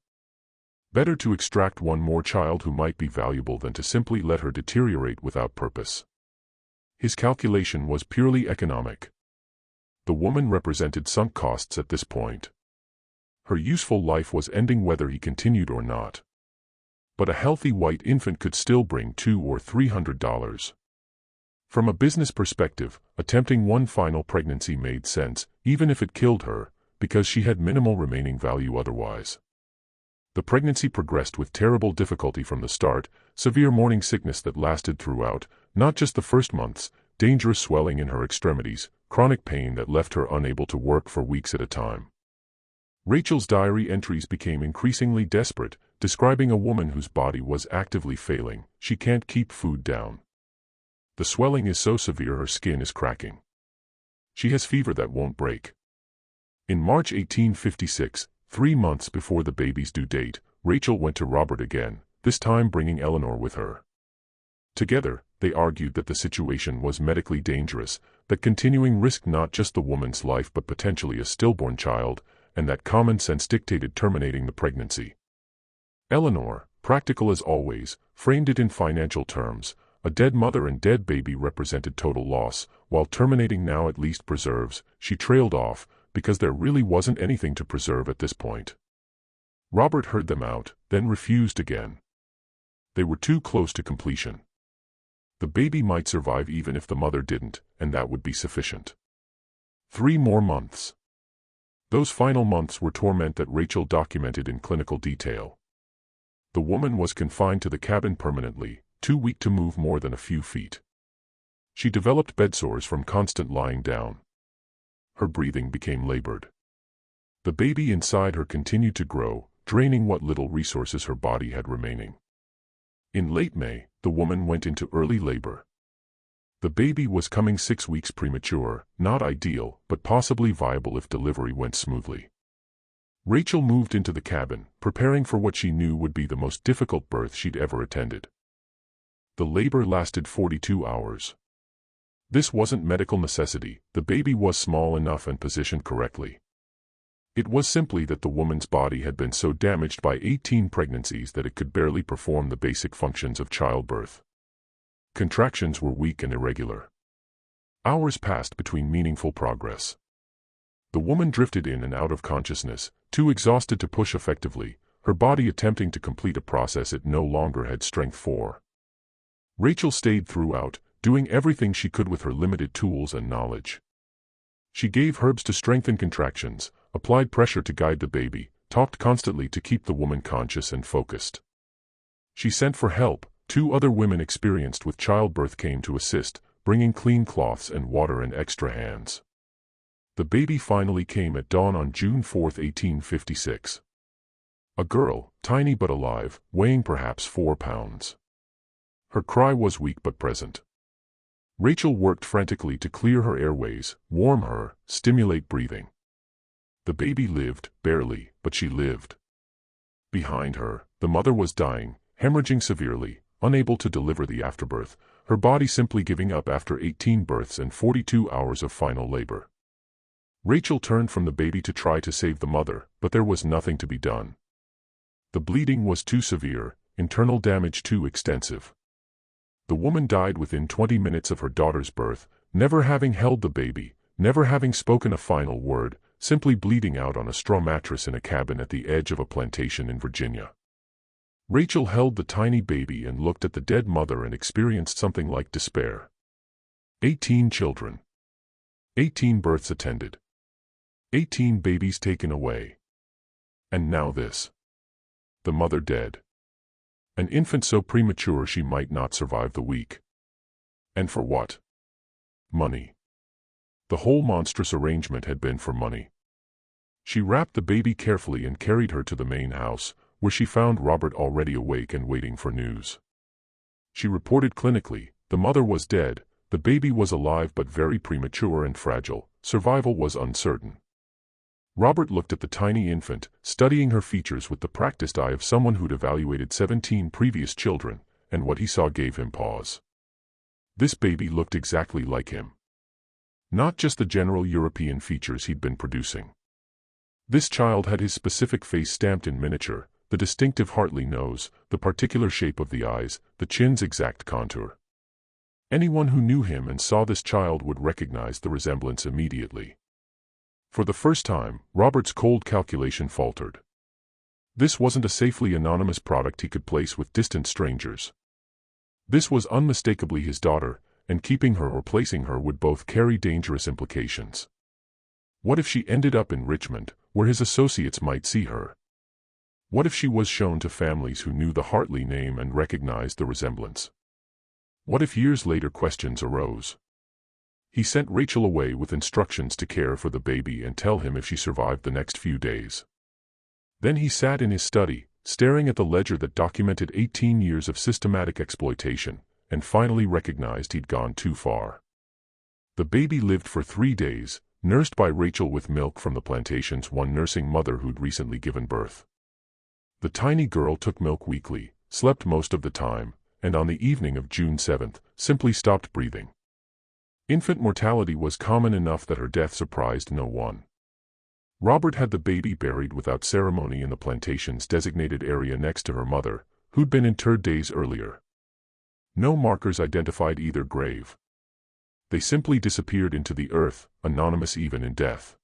Better to extract one more child who might be valuable than to simply let her deteriorate without purpose. His calculation was purely economic. The woman represented sunk costs at this point. Her useful life was ending whether he continued or not. But a healthy white infant could still bring $200 or $300. From a business perspective, attempting one final pregnancy made sense, even if it killed her, because she had minimal remaining value otherwise. The pregnancy progressed with terrible difficulty from the start, severe morning sickness that lasted throughout, not just the first months, dangerous swelling in her extremities, chronic pain that left her unable to work for weeks at a time. Rachel's diary entries became increasingly desperate, describing a woman whose body was actively failing. She can't keep food down. The swelling is so severe her skin is cracking. She has fever that won't break. In March 1856, 3 months before the baby's due date, Rachel went to Robert again, this time bringing Eleanor with her. Together, they argued that the situation was medically dangerous, that continuing risked not just the woman's life but potentially a stillborn child, and that common sense dictated terminating the pregnancy. Eleanor, practical as always, framed it in financial terms. A dead mother and dead baby represented total loss, while terminating now at least preserves. She trailed off, because there really wasn't anything to preserve at this point. Robert heard them out, then refused again. They were too close to completion. The baby might survive even if the mother didn't, and that would be sufficient. 3 more months. Those final months were torment that Rachel documented in clinical detail. The woman was confined to the cabin permanently, too weak to move more than a few feet. She developed bedsores from constant lying down. Her breathing became labored. The baby inside her continued to grow, draining what little resources her body had remaining. In late May, the woman went into early labor. The baby was coming 6 weeks premature, not ideal, but possibly viable if delivery went smoothly. Rachel moved into the cabin, preparing for what she knew would be the most difficult birth she'd ever attended. The labor lasted 42 hours. This wasn't medical necessity, the baby was small enough and positioned correctly. It was simply that the woman's body had been so damaged by 18 pregnancies that it could barely perform the basic functions of childbirth. Contractions were weak and irregular. Hours passed between meaningful progress. The woman drifted in and out of consciousness, too exhausted to push effectively, her body attempting to complete a process it no longer had strength for. Rachel stayed throughout, doing everything she could with her limited tools and knowledge. She gave herbs to strengthen contractions, applied pressure to guide the baby, talked constantly to keep the woman conscious and focused. She sent for help. 2 other women experienced with childbirth came to assist, bringing clean cloths and water and extra hands. The baby finally came at dawn on June 4, 1856. A girl, tiny but alive, weighing perhaps 4 pounds. Her cry was weak but present. Rachel worked frantically to clear her airways, warm her, stimulate breathing. The baby lived, barely, but she lived. Behind her, the mother was dying, hemorrhaging severely, unable to deliver the afterbirth, her body simply giving up after 18 births and 42 hours of final labor. Rachel turned from the baby to try to save the mother, but there was nothing to be done. The bleeding was too severe, internal damage too extensive. The woman died within 20 minutes of her daughter's birth, never having held the baby, never having spoken a final word, simply bleeding out on a straw mattress in a cabin at the edge of a plantation in Virginia. Rachel held the tiny baby and looked at the dead mother and experienced something like despair. 18 children. 18 births attended. 18 babies taken away. And now this. The mother dead. An infant so premature she might not survive the week. And for what? Money. The whole monstrous arrangement had been for money. She wrapped the baby carefully and carried her to the main house, where she found Robert already awake and waiting for news. She reported clinically, the mother was dead, the baby was alive but very premature and fragile, survival was uncertain. Robert looked at the tiny infant, studying her features with the practiced eye of someone who'd evaluated 17 previous children, and what he saw gave him pause. This baby looked exactly like him. Not just the general European features he'd been producing. This child had his specific face stamped in miniature, the distinctive Hartley nose, the particular shape of the eyes, the chin's exact contour. Anyone who knew him and saw this child would recognize the resemblance immediately. For the first time, Robert's cold calculation faltered. This wasn't a safely anonymous product he could place with distant strangers. This was unmistakably his daughter, and keeping her or placing her would both carry dangerous implications. What if she ended up in Richmond, where his associates might see her? What if she was shown to families who knew the Hartley name and recognized the resemblance? What if years later questions arose? He sent Rachel away with instructions to care for the baby and tell him if she survived the next few days. Then he sat in his study, staring at the ledger that documented 18 years of systematic exploitation, and finally recognized he'd gone too far. The baby lived for 3 days, nursed by Rachel with milk from the plantation's one nursing mother who'd recently given birth. The tiny girl took milk weekly, slept most of the time, and on the evening of June 7th, simply stopped breathing. Infant mortality was common enough that her death surprised no one. Robert had the baby buried without ceremony in the plantation's designated area next to her mother, who'd been interred days earlier. No markers identified either grave. They simply disappeared into the earth, anonymous even in death.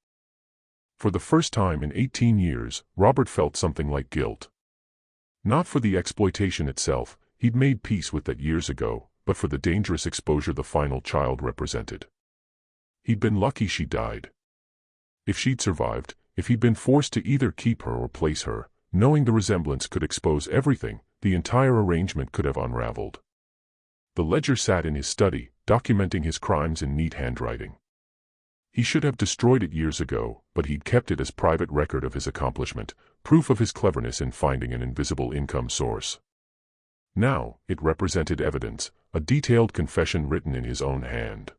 For the first time in 18 years, Robert felt something like guilt. Not for the exploitation itself, he'd made peace with that years ago, but for the dangerous exposure the final child represented. He'd been lucky she died. If she'd survived, if he'd been forced to either keep her or place her, knowing the resemblance could expose everything, the entire arrangement could have unraveled. The ledger sat in his study, documenting his crimes in neat handwriting. He should have destroyed it years ago, but he'd kept it as private record of his accomplishment, proof of his cleverness in finding an invisible income source. Now, it represented evidence, a detailed confession written in his own hand.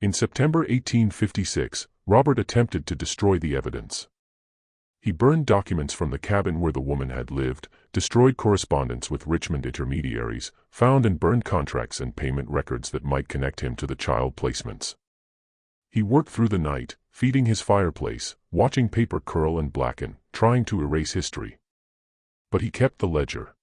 In September 1856, Robert attempted to destroy the evidence. He burned documents from the cabin where the woman had lived, destroyed correspondence with Richmond intermediaries, found and burned contracts and payment records that might connect him to the child placements. He worked through the night, feeding his fireplace, watching paper curl and blacken, trying to erase history. But he kept the ledger.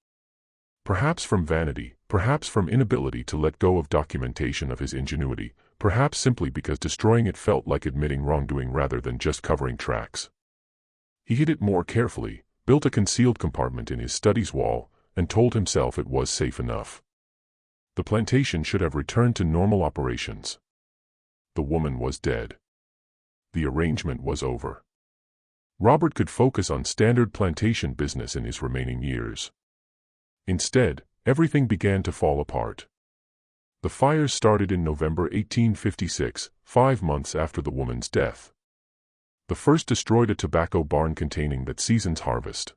Perhaps from vanity, perhaps from inability to let go of documentation of his ingenuity, perhaps simply because destroying it felt like admitting wrongdoing rather than just covering tracks. He hid it more carefully, built a concealed compartment in his study's wall, and told himself it was safe enough. The plantation should have returned to normal operations. The woman was dead. The arrangement was over. Robert could focus on standard plantation business in his remaining years. Instead, everything began to fall apart. The fires started in November 1856, 5 months after the woman's death. The first destroyed a tobacco barn containing that season's harvest.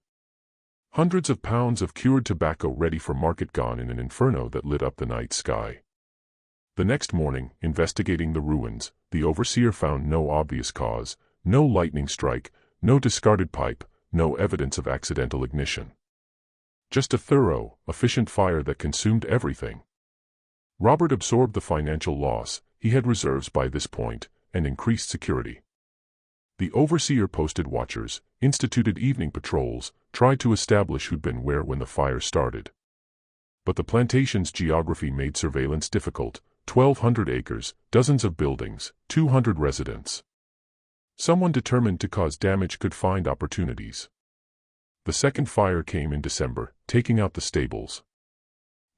Hundreds of pounds of cured tobacco ready for market gone in an inferno that lit up the night sky. The next morning, investigating the ruins, the overseer found no obvious cause, no lightning strike, no discarded pipe, no evidence of accidental ignition. Just a thorough, efficient fire that consumed everything. Robert absorbed the financial loss. He had reserves by this point, and increased security. The overseer posted watchers, instituted evening patrols, tried to establish who'd been where when the fire started. But the plantation's geography made surveillance difficult. 1,200 acres, dozens of buildings, 200 residents. Someone determined to cause damage could find opportunities. The second fire came in December, taking out the stables.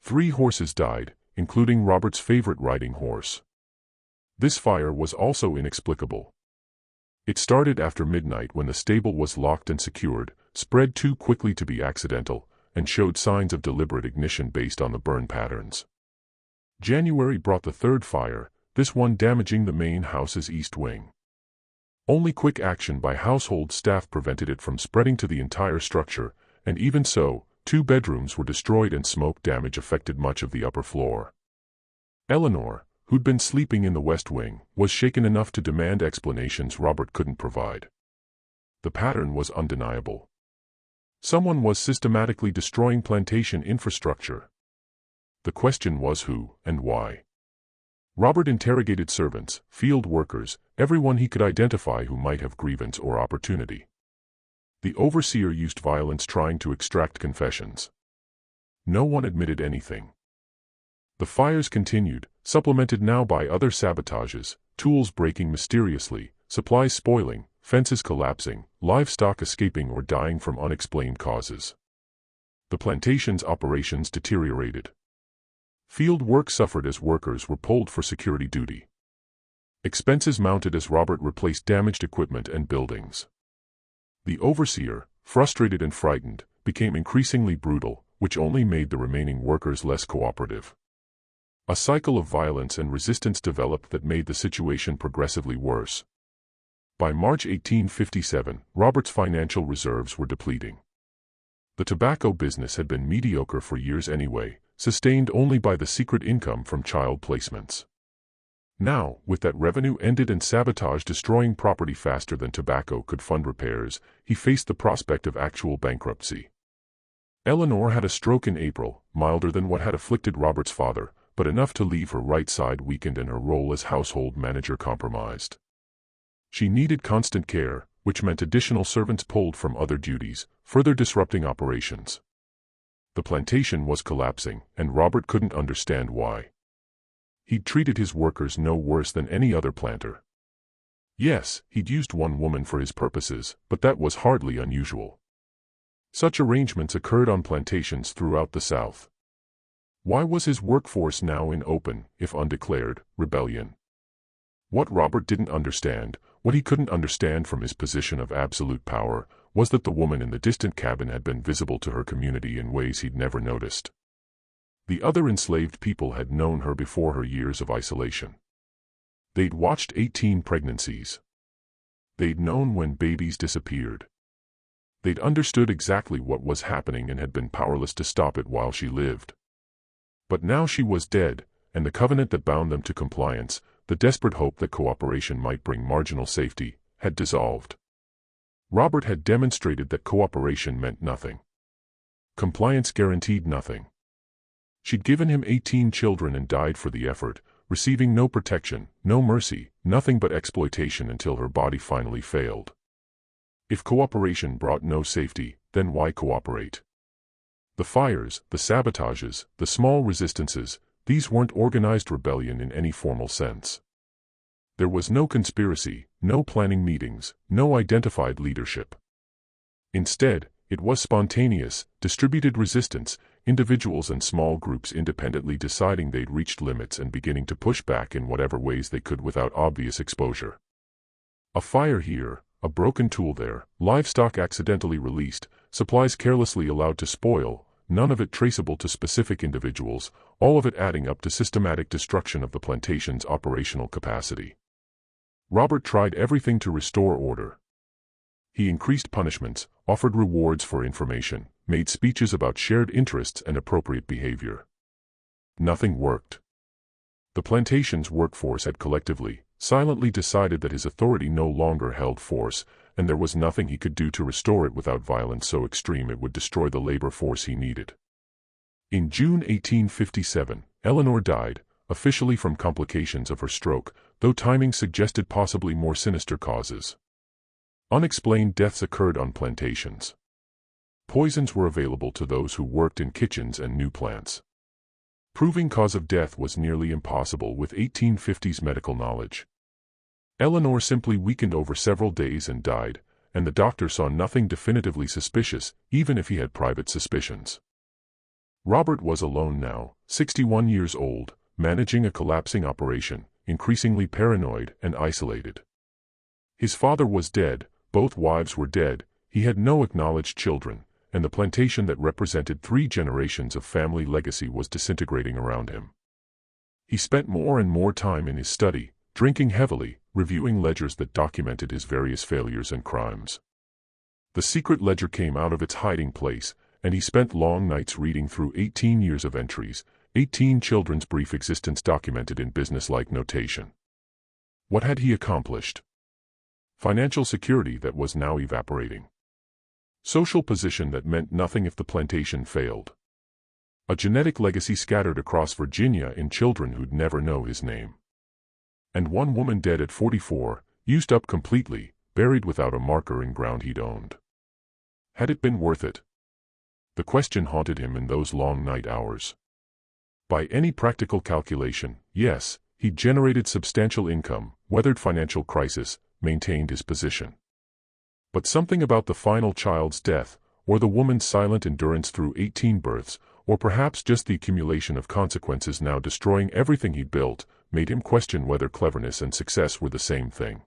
3 horses died, including Robert's favorite riding horse. This fire was also inexplicable. It started after midnight when the stable was locked and secured, spread too quickly to be accidental, and showed signs of deliberate ignition based on the burn patterns. January brought the third fire, this one damaging the main house's east wing. Only quick action by household staff prevented it from spreading to the entire structure, and even so, 2 bedrooms were destroyed and smoke damage affected much of the upper floor. Eleanor, who'd been sleeping in the west wing, was shaken enough to demand explanations Robert couldn't provide. The pattern was undeniable. Someone was systematically destroying plantation infrastructure. The question was who and why. Robert interrogated servants, field workers, everyone he could identify who might have grievance or opportunity. The overseer used violence trying to extract confessions. No one admitted anything. The fires continued, supplemented now by other sabotages, tools breaking mysteriously, supplies spoiling, fences collapsing, livestock escaping or dying from unexplained causes. The plantation's operations deteriorated. Field work suffered as workers were pulled for security duty. Expenses mounted as Robert replaced damaged equipment and buildings. The overseer, frustrated and frightened, became increasingly brutal, which only made the remaining workers less cooperative. A cycle of violence and resistance developed that made the situation progressively worse. By March 1857, Robert's financial reserves were depleting. The tobacco business had been mediocre for years anyway, sustained only by the secret income from child placements. Now, with that revenue ended and sabotage destroying property faster than tobacco could fund repairs, he faced the prospect of actual bankruptcy. Eleanor had a stroke in April, milder than what had afflicted Robert's father, but enough to leave her right side weakened and her role as household manager compromised. She needed constant care, which meant additional servants pulled from other duties, further disrupting operations. The plantation was collapsing, and Robert couldn't understand why. He'd treated his workers no worse than any other planter. Yes, he'd used one woman for his purposes, but that was hardly unusual. Such arrangements occurred on plantations throughout the South. Why was his workforce now in open, if undeclared, rebellion? What Robert didn't understand, what he couldn't understand from his position of absolute power, was that the woman in the distant cabin had been visible to her community in ways he'd never noticed. The other enslaved people had known her before her years of isolation. They'd watched 18 pregnancies. They'd known when babies disappeared. They'd understood exactly what was happening and had been powerless to stop it while she lived. But now she was dead, and the covenant that bound them to compliance, the desperate hope that cooperation might bring marginal safety, had dissolved. Robert had demonstrated that cooperation meant nothing. Compliance guaranteed nothing. She'd given him 18 children and died for the effort, receiving no protection, no mercy, nothing but exploitation until her body finally failed. If cooperation brought no safety, then why cooperate? The fires, the sabotages, the small resistances, these weren't organized rebellion in any formal sense. There was no conspiracy, no planning meetings, no identified leadership. Instead, it was spontaneous, distributed resistance, individuals and small groups independently deciding they'd reached limits and beginning to push back in whatever ways they could without obvious exposure. A fire here, a broken tool there, livestock accidentally released, supplies carelessly allowed to spoil, none of it traceable to specific individuals, all of it adding up to systematic destruction of the plantation's operational capacity. Robert tried everything to restore order. He increased punishments, offered rewards for information, made speeches about shared interests and appropriate behavior. Nothing worked. The plantation's workforce had collectively, silently decided that his authority no longer held force, and there was nothing he could do to restore it without violence so extreme it would destroy the labor force he needed. In June 1857, Eleanor died, officially from complications of her stroke, though timing suggested possibly more sinister causes. Unexplained deaths occurred on plantations. Poisons were available to those who worked in kitchens and new plants. Proving cause of death was nearly impossible with 1850s medical knowledge. Eleanor simply weakened over several days and died, and the doctor saw nothing definitively suspicious, even if he had private suspicions. Robert was alone now, 61 years old, managing a collapsing operation, increasingly paranoid and isolated. His father was dead, both wives were dead, he had no acknowledged children, and the plantation that represented 3 generations of family legacy was disintegrating around him. He spent more and more time in his study, drinking heavily, reviewing ledgers that documented his various failures and crimes. The secret ledger came out of its hiding place, and he spent long nights reading through 18 years of entries, 18 children's brief existence documented in business-like notation. What had he accomplished? Financial security that was now evaporating. Social position that meant nothing if the plantation failed. A genetic legacy scattered across Virginia in children who'd never know his name. And one woman dead at 44, used up completely, buried without a marker in ground he'd owned. Had it been worth it? The question haunted him in those long night hours. By any practical calculation, yes, he'd generated substantial income, weathered financial crisis, maintained his position. But something about the final child's death, or the woman's silent endurance through 18 births, or perhaps just the accumulation of consequences now destroying everything he'd built, made him question whether cleverness and success were the same thing.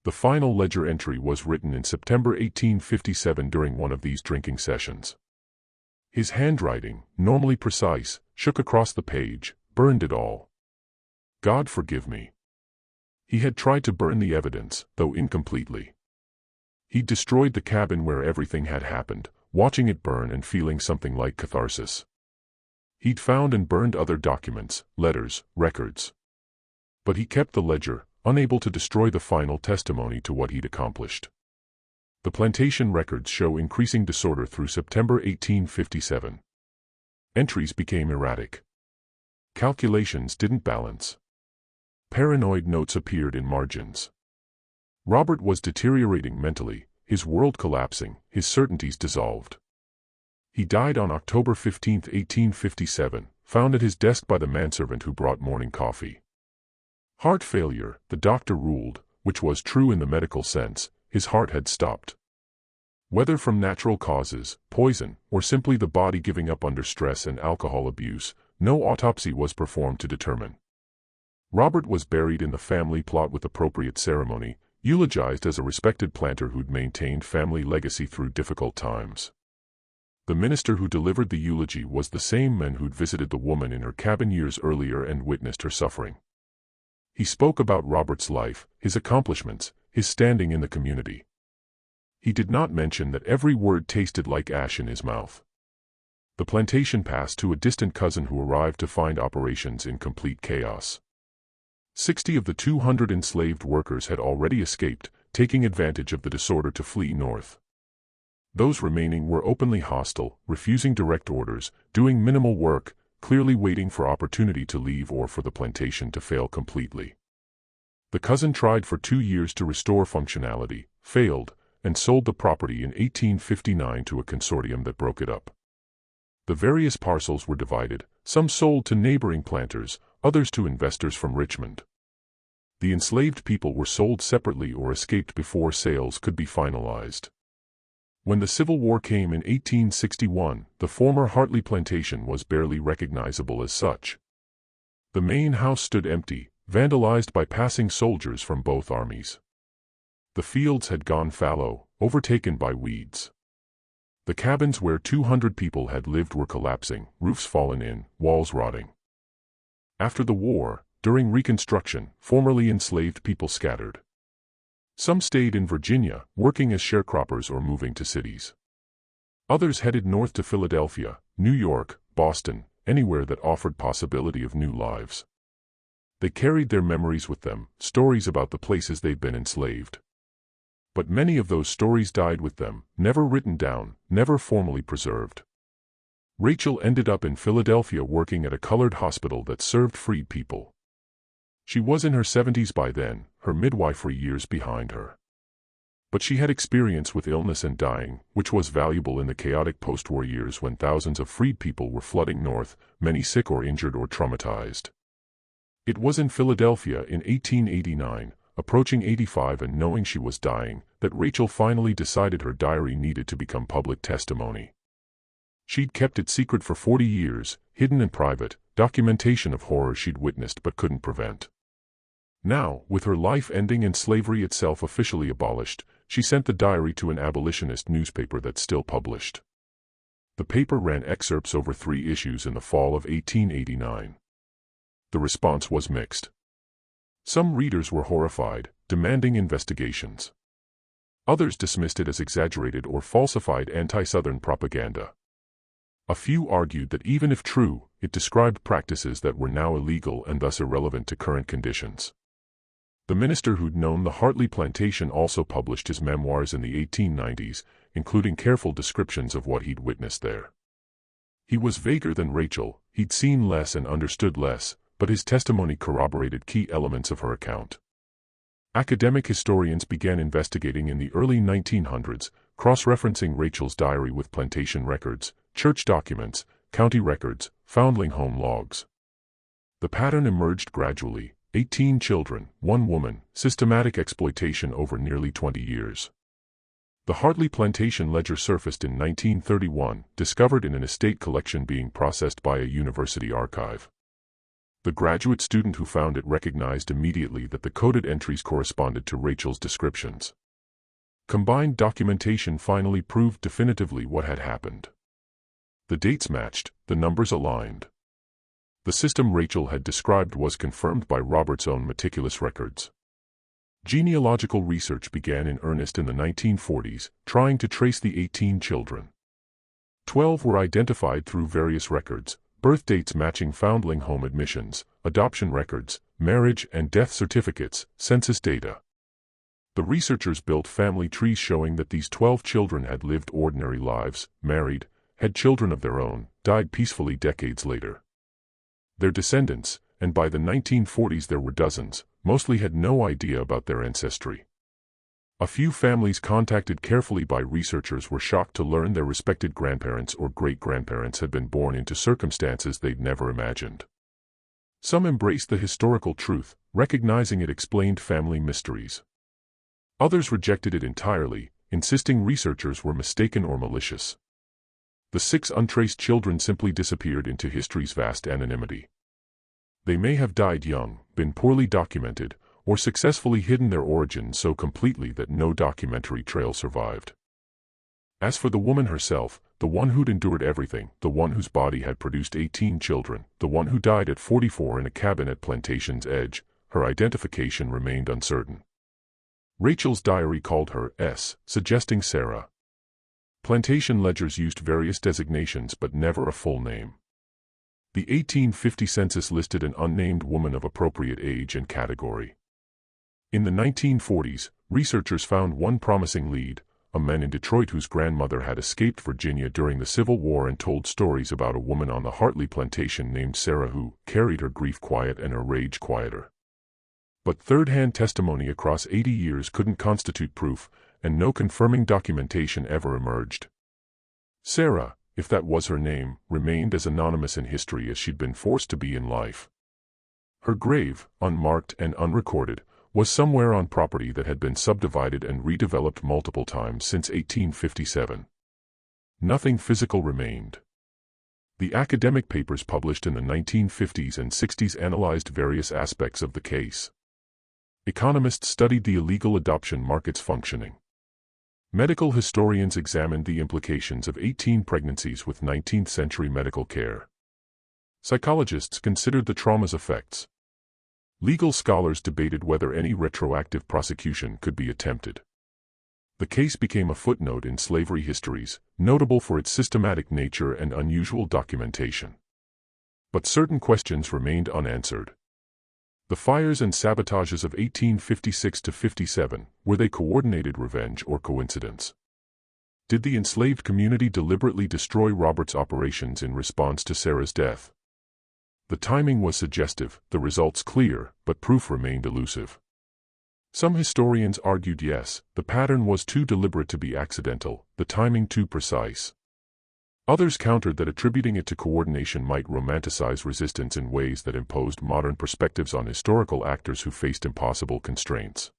The final ledger entry was written in September 1857 during one of these drinking sessions. His handwriting, normally precise, shook across the page, burned it all. God forgive me. He had tried to burn the evidence, though incompletely. He'd destroyed the cabin where everything had happened, watching it burn and feeling something like catharsis. He'd found and burned other documents, letters, records. But he kept the ledger, unable to destroy the final testimony to what he'd accomplished. The plantation records show increasing disorder through September 1857. Entries became erratic. Calculations didn't balance. Paranoid notes appeared in margins. Robert was deteriorating mentally, his world collapsing, his certainties dissolved. He died on October 15, 1857, found at his desk by the manservant who brought morning coffee. Heart failure, the doctor ruled, which was true in the medical sense, his heart had stopped. Whether from natural causes, poison, or simply the body giving up under stress and alcohol abuse, no autopsy was performed to determine. Robert was buried in the family plot with appropriate ceremony, eulogized as a respected planter who'd maintained family legacy through difficult times. The minister who delivered the eulogy was the same man who'd visited the woman in her cabin years earlier and witnessed her suffering. He spoke about Robert's life, his accomplishments, his standing in the community. He did not mention that every word tasted like ash in his mouth. The plantation passed to a distant cousin who arrived to find operations in complete chaos. 60 of the 200 enslaved workers had already escaped, taking advantage of the disorder to flee north. Those remaining were openly hostile, refusing direct orders, doing minimal work, clearly waiting for opportunity to leave or for the plantation to fail completely. The cousin tried for 2 years to restore functionality, failed, and sold the property in 1859 to a consortium that broke it up. The various parcels were divided, some sold to neighboring planters, others to investors from Richmond. The enslaved people were sold separately or escaped before sales could be finalized. When the Civil War came in 1861, the former Hartley plantation was barely recognizable as such. The main house stood empty, vandalized by passing soldiers from both armies. The fields had gone fallow, overtaken by weeds. The cabins where 200 people had lived were collapsing, roofs fallen in, walls rotting. After the war, during Reconstruction, formerly enslaved people scattered. Some stayed in Virginia, working as sharecroppers or moving to cities. Others headed north to Philadelphia, New York, Boston, anywhere that offered possibility of new lives. They carried their memories with them, stories about the places they'd been enslaved. But many of those stories died with them, never written down, never formally preserved. Rachel ended up in Philadelphia working at a colored hospital that served freed people. She was in her 70s by then, her midwifery years behind her. But she had experience with illness and dying, which was valuable in the chaotic post-war years when thousands of freed people were flooding north, many sick or injured or traumatized. It was in Philadelphia in 1889, approaching 85 and knowing she was dying, that Rachel finally decided her diary needed to become public testimony. She'd kept it secret for 40 years, hidden and private, documentation of horror she'd witnessed but couldn't prevent. Now, with her life ending and slavery itself officially abolished, she sent the diary to an abolitionist newspaper that still published. The paper ran excerpts over 3 issues in the fall of 1889. The response was mixed. Some readers were horrified, demanding investigations. Others dismissed it as exaggerated or falsified anti-Southern propaganda. A few argued that even if true, it described practices that were now illegal and thus irrelevant to current conditions. The minister who'd known the Hartley Plantation also published his memoirs in the 1890s, including careful descriptions of what he'd witnessed there. He was vaguer than Rachel, he'd seen less and understood less, but his testimony corroborated key elements of her account. Academic historians began investigating in the early 1900s, cross-referencing Rachel's diary with plantation records, church documents, county records, foundling home logs. The pattern emerged gradually: 18 children, 1 woman, systematic exploitation over nearly 20 years. The Hartley Plantation ledger surfaced in 1931, discovered in an estate collection being processed by a university archive. The graduate student who found it recognized immediately that the coded entries corresponded to Rachel's descriptions. Combined documentation finally proved definitively what had happened. The dates matched, the numbers aligned. The system Rachel had described was confirmed by Robert's own meticulous records. Genealogical research began in earnest in the 1940s, trying to trace the 18 children. 12 were identified through various records, birth dates matching foundling home admissions, adoption records, marriage and death certificates, census data. The researchers built family trees showing that these 12 children had lived ordinary lives, married, had children of their own, died peacefully decades later. Their descendants, and by the 1940s there were dozens, mostly had no idea about their ancestry. A few families contacted carefully by researchers were shocked to learn their respected grandparents or great-grandparents had been born into circumstances they'd never imagined. Some embraced the historical truth, recognizing it explained family mysteries. Others rejected it entirely, insisting researchers were mistaken or malicious. The 6 untraced children simply disappeared into history's vast anonymity. They may have died young, been poorly documented, or successfully hidden their origins so completely that no documentary trail survived. As for the woman herself, the one who'd endured everything, the one whose body had produced 18 children, the one who died at 44 in a cabin at Plantation's edge, her identification remained uncertain. Rachel's diary called her S, suggesting Sarah. Plantation ledgers used various designations but never a full name. The 1850 census listed an unnamed woman of appropriate age and category. In the 1940s, researchers found one promising lead, a man in Detroit whose grandmother had escaped Virginia during the Civil War and told stories about a woman on the Hartley Plantation named Sarah who carried her grief quiet and her rage quieter. But third-hand testimony across 80 years couldn't constitute proof, and no confirming documentation ever emerged. Sarah, if that was her name, remained as anonymous in history as she'd been forced to be in life. Her grave, unmarked and unrecorded, was somewhere on property that had been subdivided and redeveloped multiple times since 1857. Nothing physical remained. The academic papers published in the 1950s and 60s analyzed various aspects of the case. Economists studied the illegal adoption market's functioning. Medical historians examined the implications of 18 pregnancies with 19th-century medical care. Psychologists considered the trauma's effects. Legal scholars debated whether any retroactive prosecution could be attempted. The case became a footnote in slavery histories, notable for its systematic nature and unusual documentation. But certain questions remained unanswered. The fires and sabotages of 1856–57, were they coordinated revenge or coincidence? Did the enslaved community deliberately destroy Robert's operations in response to Sarah's death? The timing was suggestive, the results clear, but proof remained elusive. Some historians argued yes, the pattern was too deliberate to be accidental, the timing too precise. Others countered that attributing it to coordination might romanticize resistance in ways that imposed modern perspectives on historical actors who faced impossible constraints.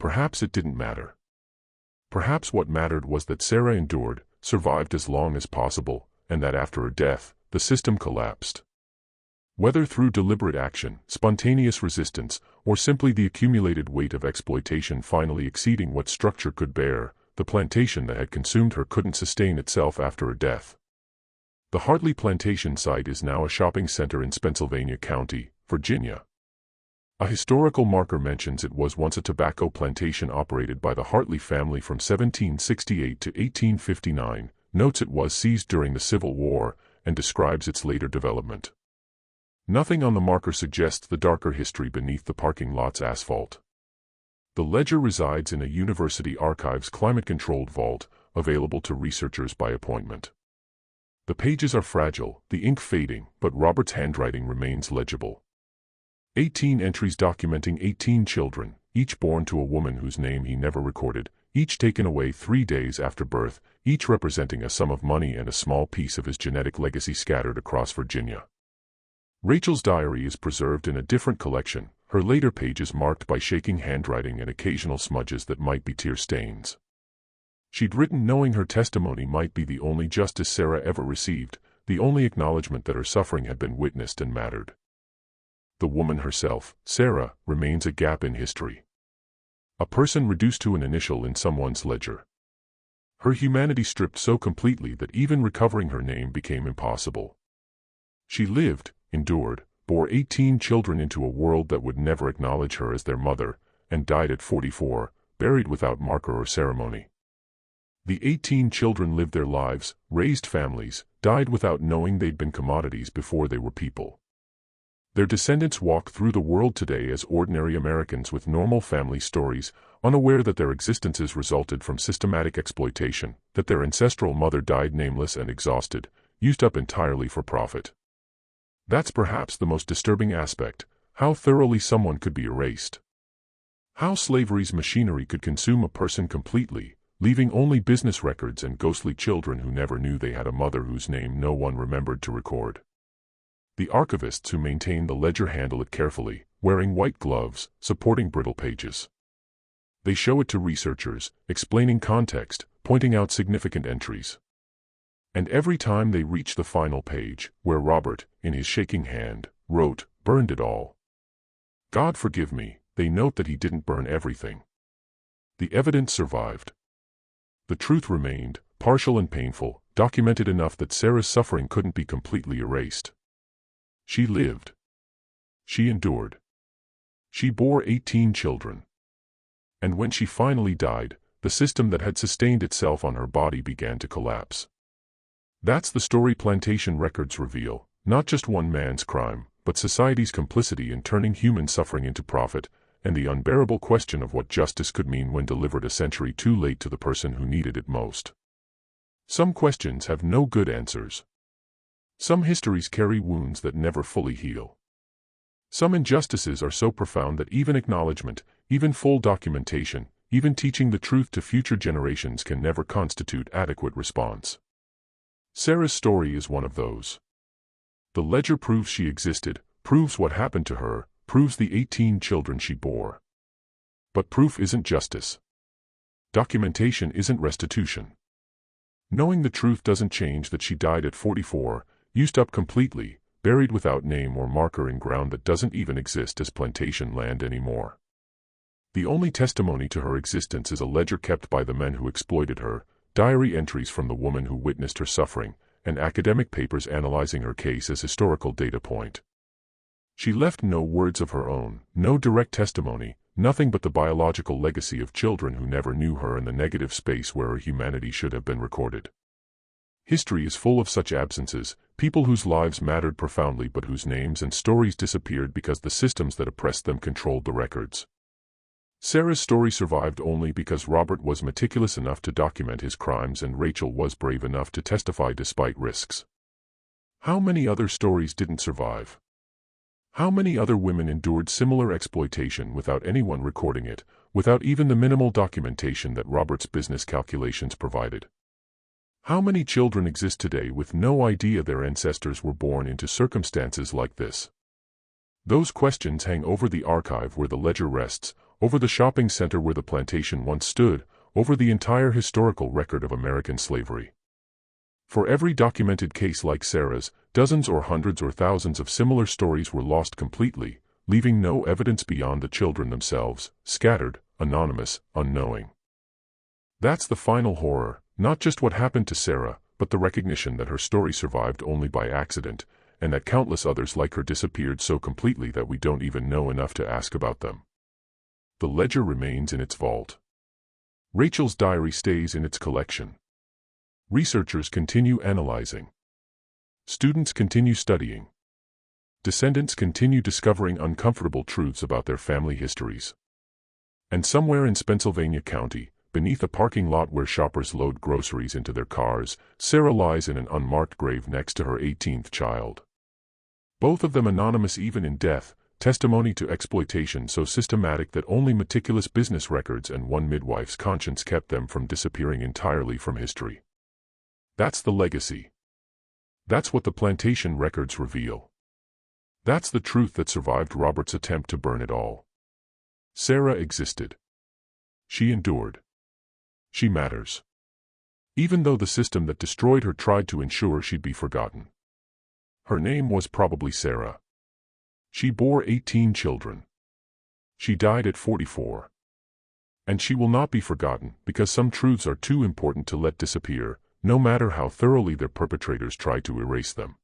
Perhaps it didn't matter. Perhaps what mattered was that Sarah endured, survived as long as possible, and that after her death, the system collapsed. Whether through deliberate action, spontaneous resistance, or simply the accumulated weight of exploitation finally exceeding what structure could bear, the plantation that had consumed her couldn't sustain itself after her death. The Hartley Plantation site is now a shopping center in Pennsylvania County, Virginia. A historical marker mentions it was once a tobacco plantation operated by the Hartley family from 1768 to 1859, notes it was seized during the Civil War, and describes its later development. Nothing on the marker suggests the darker history beneath the parking lot's asphalt. The ledger resides in a University Archives climate-controlled vault, available to researchers by appointment. The pages are fragile, the ink fading, but Robert's handwriting remains legible. 18 entries documenting 18 children, each born to a woman whose name he never recorded, each taken away 3 days after birth, each representing a sum of money and a small piece of his genetic legacy scattered across Virginia. Rachel's diary is preserved in a different collection, her later pages marked by shaking handwriting and occasional smudges that might be tear stains. She'd written knowing her testimony might be the only justice Sarah ever received, the only acknowledgement that her suffering had been witnessed and mattered. The woman herself, Sarah, remains a gap in history. A person reduced to an initial in someone's ledger. Her humanity stripped so completely that even recovering her name became impossible. She lived, endured, bore 18 children into a world that would never acknowledge her as their mother, and died at 44, buried without marker or ceremony. The 18 children lived their lives, raised families, died without knowing they'd been commodities before they were people. Their descendants walk through the world today as ordinary Americans with normal family stories, unaware that their existences resulted from systematic exploitation, that their ancestral mother died nameless and exhausted, used up entirely for profit. That's perhaps the most disturbing aspect, how thoroughly someone could be erased. How slavery's machinery could consume a person completely, leaving only business records and ghostly children who never knew they had a mother whose name no one remembered to record. The archivists who maintain the ledger handle it carefully, wearing white gloves, supporting brittle pages. They show it to researchers, explaining context, pointing out significant entries. And every time they reach the final page, where Robert, in his shaking hand, wrote, "Burned it all. God forgive me," they note that he didn't burn everything. The evidence survived. The truth remained, partial and painful, documented enough that Sarah's suffering couldn't be completely erased. She lived. She endured. She bore 18 children. And when she finally died, the system that had sustained itself on her body began to collapse. That's the story plantation records reveal, not just one man's crime, but society's complicity in turning human suffering into profit, and the unbearable question of what justice could mean when delivered a century too late to the person who needed it most. Some questions have no good answers. Some histories carry wounds that never fully heal. Some injustices are so profound that even acknowledgement, even full documentation, even teaching the truth to future generations can never constitute adequate response. Sarah's story is one of those. The ledger proves she existed, proves what happened to her, proves the 18 children she bore. But proof isn't justice. Documentation isn't restitution. Knowing the truth doesn't change that she died at 44, used up completely, buried without name or marker in ground that doesn't even exist as plantation land anymore. The only testimony to her existence is a ledger kept by the men who exploited her, diary entries from the woman who witnessed her suffering, and academic papers analyzing her case as historical data point. She left no words of her own, no direct testimony, nothing but the biological legacy of children who never knew her and the negative space where her humanity should have been recorded. History is full of such absences, people whose lives mattered profoundly but whose names and stories disappeared because the systems that oppressed them controlled the records. Sarah's story survived only because Robert was meticulous enough to document his crimes and Rachel was brave enough to testify despite risks. How many other stories didn't survive? How many other women endured similar exploitation without anyone recording it, without even the minimal documentation that Robert's business calculations provided? How many children exist today with no idea their ancestors were born into circumstances like this? Those questions hang over the archive where the ledger rests, over the shopping center where the plantation once stood, over the entire historical record of American slavery. For every documented case like Sarah's, dozens or hundreds or thousands of similar stories were lost completely, leaving no evidence beyond the children themselves, scattered, anonymous, unknowing. That's the final horror, not just what happened to Sarah, but the recognition that her story survived only by accident, and that countless others like her disappeared so completely that we don't even know enough to ask about them. The ledger remains in its vault. Rachel's diary stays in its collection. Researchers continue analyzing. Students continue studying. Descendants continue discovering uncomfortable truths about their family histories. And somewhere in Pennsylvania County, beneath a parking lot where shoppers load groceries into their cars, Sarah lies in an unmarked grave next to her 18th child. Both of them anonymous even in death, testimony to exploitation so systematic that only meticulous business records and one midwife's conscience kept them from disappearing entirely from history. That's the legacy. That's what the plantation records reveal. That's the truth that survived Robert's attempt to burn it all. Sarah existed. She endured. She matters. Even though the system that destroyed her tried to ensure she'd be forgotten. Her name was probably Sarah. She bore 18 children. She died at 44. And she will not be forgotten because some truths are too important to let disappear, no matter how thoroughly their perpetrators try to erase them.